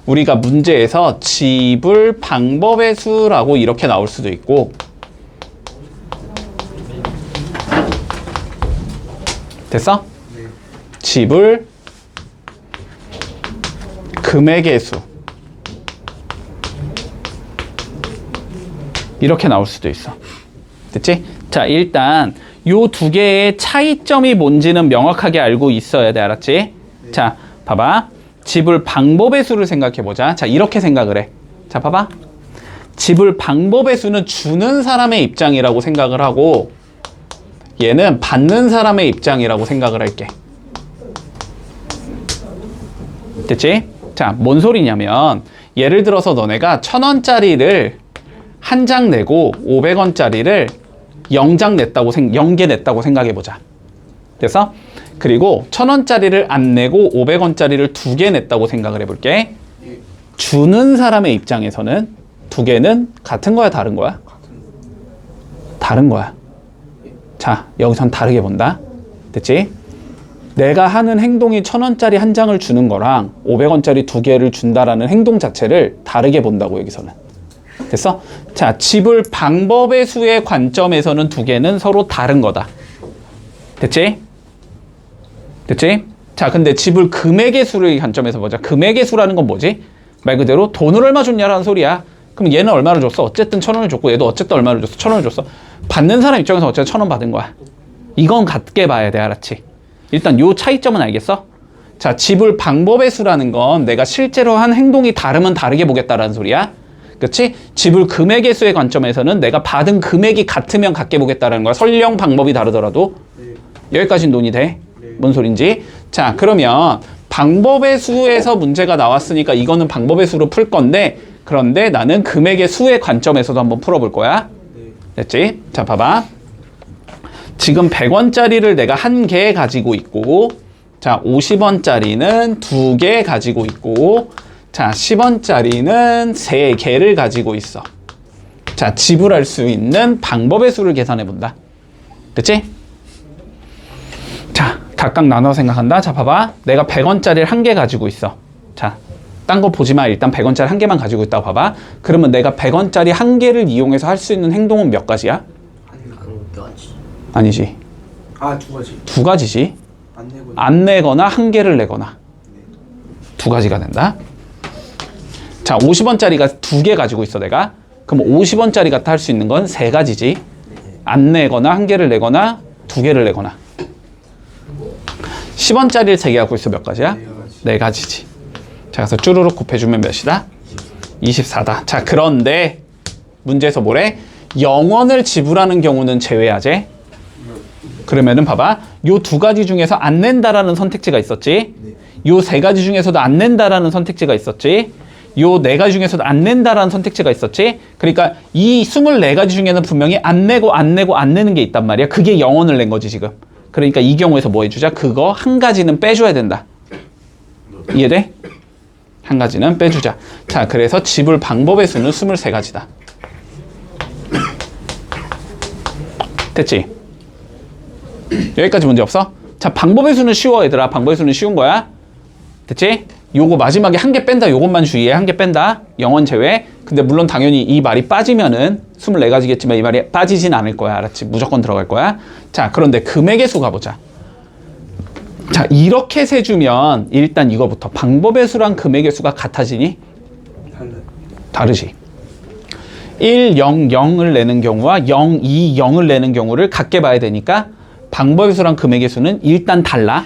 우리가 문제에서 집을 방법의 수라고 이렇게 나올 수도 있고, 됐어? 집을 금액의 수 이렇게 나올 수도 있어. 됐지? 자, 일단 요 2개의 차이점이 뭔지는 명확하게 알고 있어야 돼. 알았지? 자, 봐봐. 집을 방법의 수를 생각해 보자. 자, 이렇게 생각을 해. 자, 봐봐. 집을 방법의 수는 주는 사람의 입장이라고 생각을 하고 얘는 받는 사람의 입장이라고 생각을 할게. 됐지? 자, 뭔 소리냐면 예를 들어서 너네가 1,000원짜리를 한 장 내고 500원짜리를 0장 냈다고 0개 냈다고 생각해 보자. 그래서 그리고 1,000원짜리를 안 내고 500원짜리를 2개 냈다고 생각을 해볼게. 주는 사람의 입장에서는 2개는 같은 거야, 다른 거야? 다른 거야. 자, 여기선 다르게 본다. 됐지? 내가 하는 행동이 1,000원짜리 한 장을 주는 거랑 500원짜리 2개를 준다라는 행동 자체를 다르게 본다고, 여기서는. 됐어? 자, 지불 방법의 수의 관점에서는 2개는 서로 다른 거다. 됐지? 됐지? 자, 근데 지불 금액의 수의 관점에서 보자. 금액의 수라는 건 뭐지? 말 그대로 돈을 얼마 줬냐라는 소리야. 그럼 얘는 얼마를 줬어? 어쨌든 1,000원을 줬고 얘도 어쨌든 얼마를 줬어? 1,000원을 줬어. 받는 사람 입장에서 어쨌든 1,000원 받은 거야. 이건 같게 봐야 돼, 알았지? 일단 요 차이점은 알겠어? 자, 지불 방법의 수라는 건 내가 실제로 한 행동이 다르면 다르게 보겠다라는 소리야. 그치? 지불 금액의 수의 관점에서는 내가 받은 금액이 같으면 같게 보겠다라는 거야. 설령 방법이 다르더라도. 여기까지는 논의돼? 뭔 소린지? 자, 그러면 방법의 수에서 문제가 나왔으니까 이거는 방법의 수로 풀 건데, 그런데 나는 금액의 수의 관점에서도 한번 풀어볼 거야. 됐지? 자, 봐봐. 지금 100원짜리를 내가 1개 가지고 있고, 자, 50원짜리는 2개 가지고 있고, 자, 10원짜리는 3개를 가지고 있어. 자, 지불할 수 있는 방법의 수를 계산해 본다. 됐지? 자, 각각 나눠 생각한다. 자, 봐봐. 내가 100원짜리를 1개 가지고 있어. 자, 딴 거 보지 마. 일단 100원짜리 1개만 가지고 있다고 봐봐. 그러면 내가 100원짜리 1개를 이용해서 할 수 있는 행동은 몇 가지야? 한 가지. 아니지. 아, 2가지. 2가지지. 안 내고. 안 내거나 1개를 내거나. 2가지가 된다. 자, 50원짜리가 2개 가지고 있어, 내가. 그럼 50원짜리 같아 할 수 있는 건 3가지지. 안 내거나 1개를 내거나 2개를 내거나. 10원짜리를 3개 갖고 있어, 몇 가지야? 4가지지. 자, 그래서 쭈루룩 곱해주면 몇이다? 24다. 자, 그런데 문제에서 뭐래? 0원을 지불하는 경우는 제외하지. 그러면은 봐봐. 요 2가지 중에서 안 낸다라는 선택지가 있었지. 요 3가지 중에서도 안 낸다라는 선택지가 있었지. 요 4가지 중에서도 안 낸다라는 선택지가 있었지. 그러니까 이 24가지 중에는 분명히 안 내고 안 내고 안 내는 게 있단 말이야. 그게 0원을 낸 거지, 지금. 그러니까 이 경우에서 뭐 해주자? 그거 한 가지는 빼줘야 된다. 이해돼? 한 가지는 빼주자. 자, 그래서 지불 방법의 수는 23가지다. 됐지? 여기까지 문제 없어? 자, 방법의 수는 쉬워, 얘들아. 방법의 수는 쉬운 거야. 됐지? 요거 마지막에 1개 뺀다. 요것만 주의해. 1개 뺀다. 0원 제외. 근데 물론 당연히 이 말이 빠지면은 24가지겠지만 이 말이 빠지진 않을 거야. 알았지? 무조건 들어갈 거야. 자, 그런데 금액의 수 가보자. 자, 이렇게 세주면 일단 이거부터 방법의 수랑 금액의 수가 같아지니? 다르지. 1, 0, 0을 내는 경우와 0, 2, 0을 내는 경우를 같게 봐야 되니까 방법의 수랑 금액의 수는 일단 달라.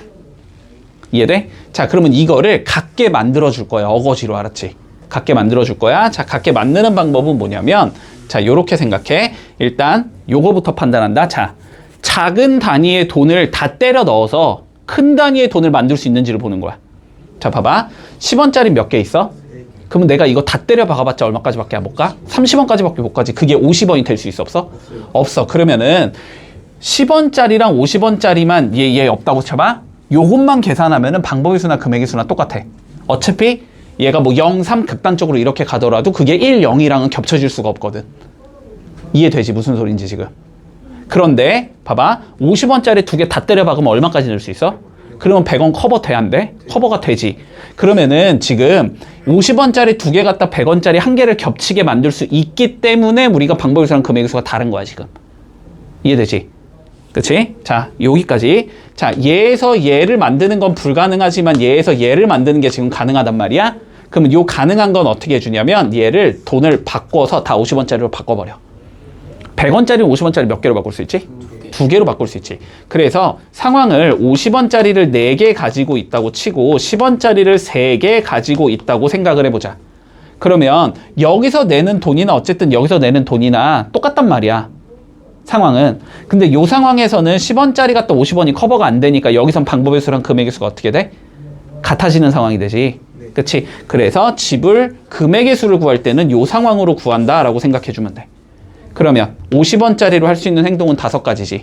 이해돼? 자, 그러면 이거를 같게 만들어 줄 거야. 어거지로. 알았지? 같게 만들어 줄 거야. 자, 같게 만드는 방법은 뭐냐면, 자, 요렇게 생각해. 일단 요거부터 판단한다. 자, 작은 단위의 돈을 다 때려 넣어서 큰 단위의 돈을 만들 수 있는지를 보는 거야. 자, 봐봐. 10원짜리 몇 개 있어? 그러면 내가 이거 다 때려 박아봤자 얼마까지밖에 못 가? 30원까지밖에 못 가지. 그게 50원이 될 수 있어? 없어? 없어. 그러면은 10원짜리랑 50원짜리만 얘 없다고 쳐봐. 요것만 계산하면은 방법의 수나 금액의 수나 똑같아. 어차피 얘가 뭐 0, 3 극단적으로 이렇게 가더라도 그게 1, 0이랑은 겹쳐질 수가 없거든. 이해되지? 무슨 소린지 지금. 그런데 봐봐. 50원짜리 2개 다 때려 박으면 얼마까지 낼 수 있어? 그러면 100원 커버 돼, 안 돼? 커버가 되지. 그러면은 지금 50원짜리 2개 갖다 100원짜리 1개를 겹치게 만들 수 있기 때문에 우리가 방법의 수랑 금액의 수가 다른 거야, 지금. 이해되지? 그치? 자, 여기까지. 자, 얘에서 얘를 만드는 건 불가능하지만 얘에서 얘를 만드는 게 지금 가능하단 말이야? 그러면 요 가능한 건 어떻게 해주냐면 얘를 돈을 바꿔서 다 50원짜리로 바꿔버려. 100원짜리, 50원짜리 몇 개로 바꿀 수 있지? 2개로 바꿀 수 있지. 그래서 상황을 50원짜리를 4개 가지고 있다고 치고 10원짜리를 3개 가지고 있다고 생각을 해보자. 그러면 여기서 내는 돈이나 어쨌든 여기서 내는 돈이나 똑같단 말이야. 상황은. 근데 이 상황에서는 10원짜리 갖다 50원이 커버가 안 되니까 여기선 방법의 수랑 금액의 수가 어떻게 돼? 같아지는 상황이 되지. 그치? 그래서 지불 금액의 수를 구할 때는 이 상황으로 구한다라고 생각해주면 돼. 그러면 50원짜리로 할 수 있는 행동은 5가지지.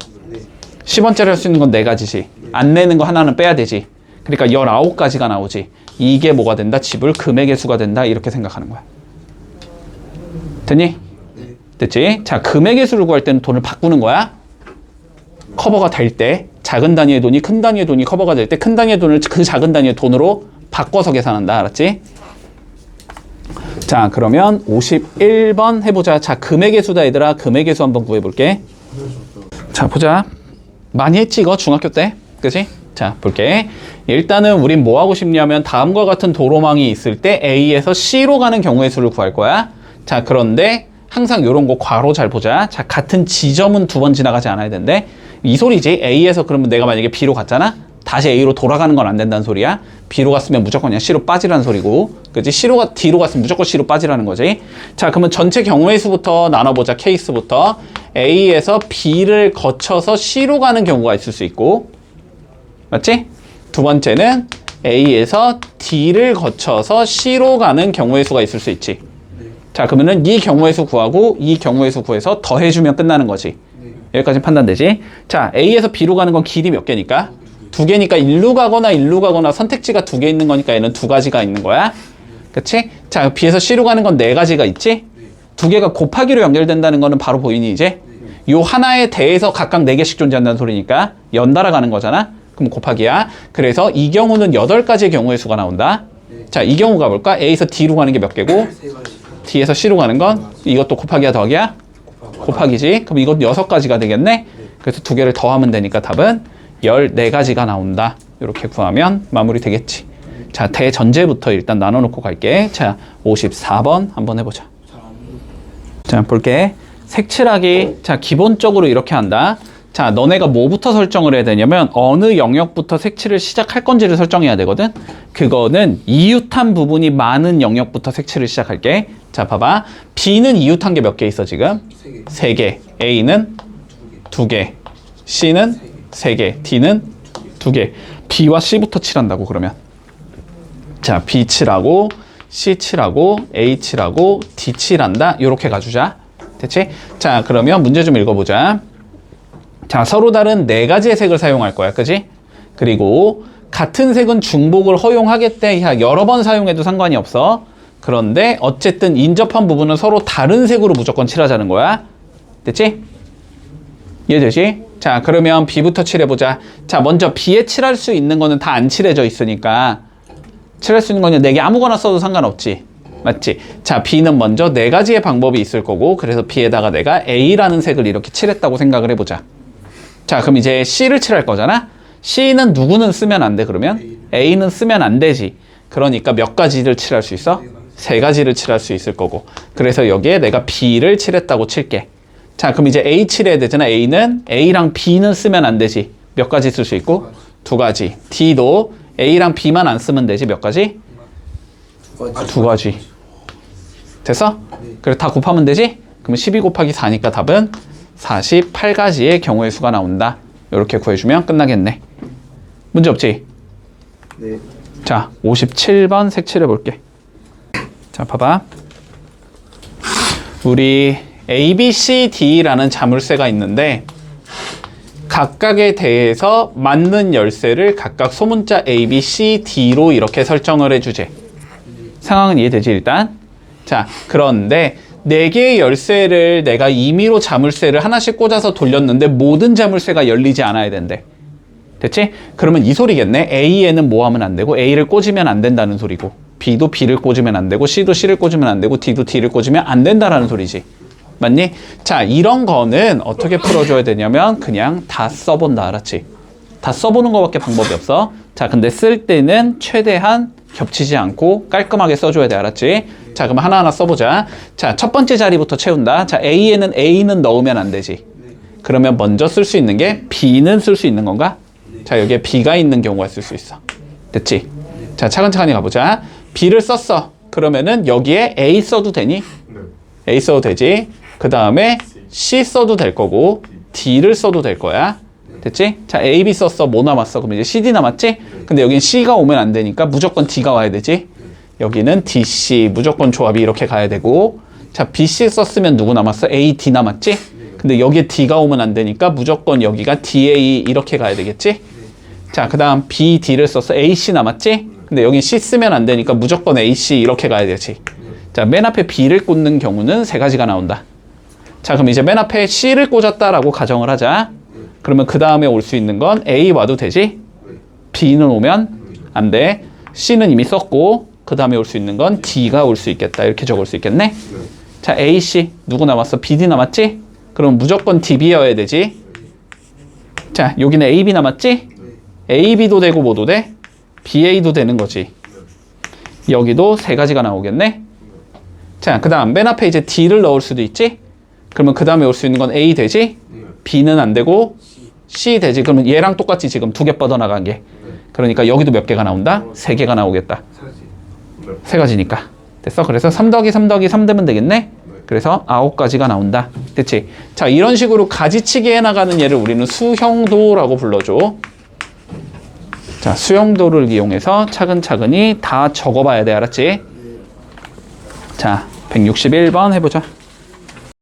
10원짜리 할 수 있는 건 4가지지. 안 내는 거 하나는 빼야 되지. 그러니까 19가지가 나오지. 이게 뭐가 된다? 지불 금액의 수가 된다. 이렇게 생각하는 거야. 됐니? 됐지? 자, 금액의 수를 구할 때는 돈을 바꾸는 거야. 커버가 될 때, 작은 단위의 돈이 큰 단위의 돈이 커버가 될 때 큰 단위의 돈을 그 작은 단위의 돈으로 바꿔서 계산한다. 알았지? 자, 그러면 51번 해보자. 자, 금액의 수다 얘들아. 금액의 수 한번 구해볼게. 자, 보자. 많이 했지 이거 중학교 때. 그치? 자, 볼게. 일단은 우린 뭐 하고 싶냐면 다음과 같은 도로망이 있을 때 A에서 C로 가는 경우의 수를 구할 거야. 자, 그런데 항상 요런 거 괄호 잘 보자. 자, 같은 지점은 두 번 지나가지 않아야 된대. 이 소리지. A에서 그러면 내가 만약에 B로 갔잖아? 다시 A로 돌아가는 건 안 된다는 소리야. B로 갔으면 무조건 그냥 C로 빠지라는 소리고, 그치? D로 갔으면 무조건 C로 빠지라는 거지. 자, 그러면 전체 경우의 수부터 나눠보자. 케이스부터. A에서 B를 거쳐서 C로 가는 경우가 있을 수 있고, 맞지? 두 번째는 A에서 D를 거쳐서 C로 가는 경우의 수가 있을 수 있지. 자, 그러면은 이 경우의 수 구하고 이 경우의 수 구해서 더해주면 끝나는 거지. 여기까지 판단되지? 자, A에서 B로 가는 건 길이 몇 개니까? 두 개니까 일로 가거나 선택지가 두 개 있는 거니까 얘는 두 가지가 있는 거야. 그치? 자, B에서 C로 가는 건 네 가지가 있지? 두 개가 곱하기로 연결된다는 거는 바로 보이니 이제? 요 하나에 대해서 각각 네 개씩 존재한다는 소리니까 연달아 가는 거잖아? 그럼 곱하기야. 그래서 이 경우는 8가지의 경우의 수가 나온다. 자, 이 경우 가볼까? A에서 D로 가는 게 몇 개고? D에서 C로 가는 건? 이것도 곱하기야 더하기야? 곱하기지. 그럼 이건 6가지가 되겠네? 그래서 두 개를 더하면 되니까 답은 14가지가 나온다. 이렇게 구하면 마무리 되겠지. 자, 대전제부터 일단 나눠놓고 갈게. 자, 54번 한번 해보자. 자, 볼게. 색칠하기. 자, 기본적으로 이렇게 한다. 자, 너네가 뭐부터 설정을 해야 되냐면 어느 영역부터 색칠을 시작할 건지를 설정해야 되거든. 그거는 이웃한 부분이 많은 영역부터 색칠을 시작할게. 자, 봐봐. B는 이웃한 게 몇 개 있어 지금? 3개. A는 2개. C는 3개. D는 2개. B와 C부터 칠한다고 그러면. 자, B 칠하고 C 칠하고 A 칠하고 D 칠한다. 이렇게 가주자. 됐지? 자, 그러면 문제 좀 읽어보자. 자, 서로 다른 4가지의 색을 사용할 거야. 그지? 그리고 같은 색은 중복을 허용하겠대. 여러 번 사용해도 상관이 없어. 그런데 어쨌든 인접한 부분은 서로 다른 색으로 무조건 칠하자는 거야. 됐지? 이해되지? 자, 그러면 B부터 칠해보자. 자, 먼저 B에 칠할 수 있는 거는 다 안 칠해져 있으니까 칠할 수 있는 거는 4개 아무거나 써도 상관없지. 맞지? 자, B는 먼저 4가지의 방법이 있을 거고, 그래서 B에다가 내가 A라는 색을 이렇게 칠했다고 생각을 해보자. 자, 그럼 이제 C를 칠할 거잖아? C는 누구는 쓰면 안 돼, 그러면? A는 쓰면 안 되지. 그러니까 몇 가지를 칠할 수 있어? 3가지를 칠할 수 있을 거고. 그래서 여기에 내가 B를 칠했다고 칠게. 자, 그럼 이제 A 칠해야 되잖아. A랑 B는 쓰면 안 되지. 몇 가지 쓸 수 있고? 2가지. D도 A랑 B만 안 쓰면 되지. 몇 가지? 2가지. 됐어? 그래, 다 곱하면 되지? 그러면 12 곱하기 4니까 답은 48가지의 경우의 수가 나온다. 이렇게 구해주면 끝나겠네. 문제 없지? 네. 자, 57번 색칠해 볼게. 자, 봐봐. 우리 A, B, C, D라는 자물쇠가 있는데 각각에 대해서 맞는 열쇠를 각각 소문자 A, B, C, D로 이렇게 설정을 해주지. 상황은 이해되지 일단? 자, 그런데 4개의 열쇠를 내가 임의로 자물쇠를 하나씩 꽂아서 돌렸는데 모든 자물쇠가 열리지 않아야 된대. 됐지? 그러면 이 소리겠네. A에는 뭐 하면 안 되고 A를 꽂으면 안 된다는 소리고, B도 B를 꽂으면 안 되고, C도 C를 꽂으면 안 되고, D도 D를 꽂으면 안 된다라는 소리지. 맞니? 자, 이런 거는 어떻게 풀어줘야 되냐면 그냥 다 써본다. 알았지? 다 써보는 거밖에 방법이 없어. 자, 근데 쓸 때는 최대한 겹치지 않고 깔끔하게 써줘야 돼. 알았지? 자, 그럼 하나하나 써보자. 자, 첫 번째 자리부터 채운다. 자, A에는 A는 넣으면 안 되지. 그러면 먼저 쓸 수 있는 게 B는 쓸 수 있는 건가? 자, 여기에 B가 있는 경우가 있을 수 있어. 됐지? 자, 차근차근히 가보자. B를 썼어. 그러면은 여기에 A 써도 되니? A 써도 되지. 그 다음에 C 써도 될 거고 D를 써도 될 거야. 됐지? 자, A, B 썼어. 뭐 남았어? 그럼 이제 CD 남았지? 근데 여긴 C가 오면 안 되니까 무조건 D가 와야 되지. 여기는 D, C 무조건 조합이 이렇게 가야 되고, 자, B, C 썼으면 누구 남았어? A, D 남았지? 근데 여기에 D가 오면 안 되니까 무조건 여기가 D, A 이렇게 가야 되겠지? 자, 그 다음 B, D를 썼어. A, C 남았지? 근데 여긴 C 쓰면 안 되니까 무조건 A, C 이렇게 가야 되지. 자, 맨 앞에 B를 꽂는 경우는 3가지가 나온다. 자, 그럼 이제 맨 앞에 C를 꽂았다라고 가정을 하자. 그러면 그 다음에 올 수 있는 건 A 와도 되지? B는 오면 안 돼. C는 이미 썼고 그 다음에 올 수 있는 건 D가 올 수 있겠다. 이렇게 적을 수 있겠네. 자, A, C 누구 남았어? BD 남았지? 그럼 무조건 DB여야 되지. 자, 여기는 AB 남았지? AB도 되고 뭐도 돼? BA도 되는 거지. 여기도 세 가지가 나오겠네. 자, 그 다음 맨 앞에 이제 D를 넣을 수도 있지? 그러면 그 다음에 올 수 있는 건 A 되지? B는 안 되고 C 되지. 그러면 얘랑 똑같이 지금 두 개 뻗어나간 게. 그러니까 여기도 몇 개가 나온다? 세 개가 나오겠다. 세 가지니까. 됐어? 그래서 3 더하기 3 더하기 3 되면 되겠네? 그래서 9가지가 나온다. 됐지? 자, 이런 식으로 가지치기 해나가는 얘를 우리는 수형도라고 불러줘. 자, 수형도를 이용해서 차근차근히 다 적어봐야 돼. 알았지? 자, 161번 해보자.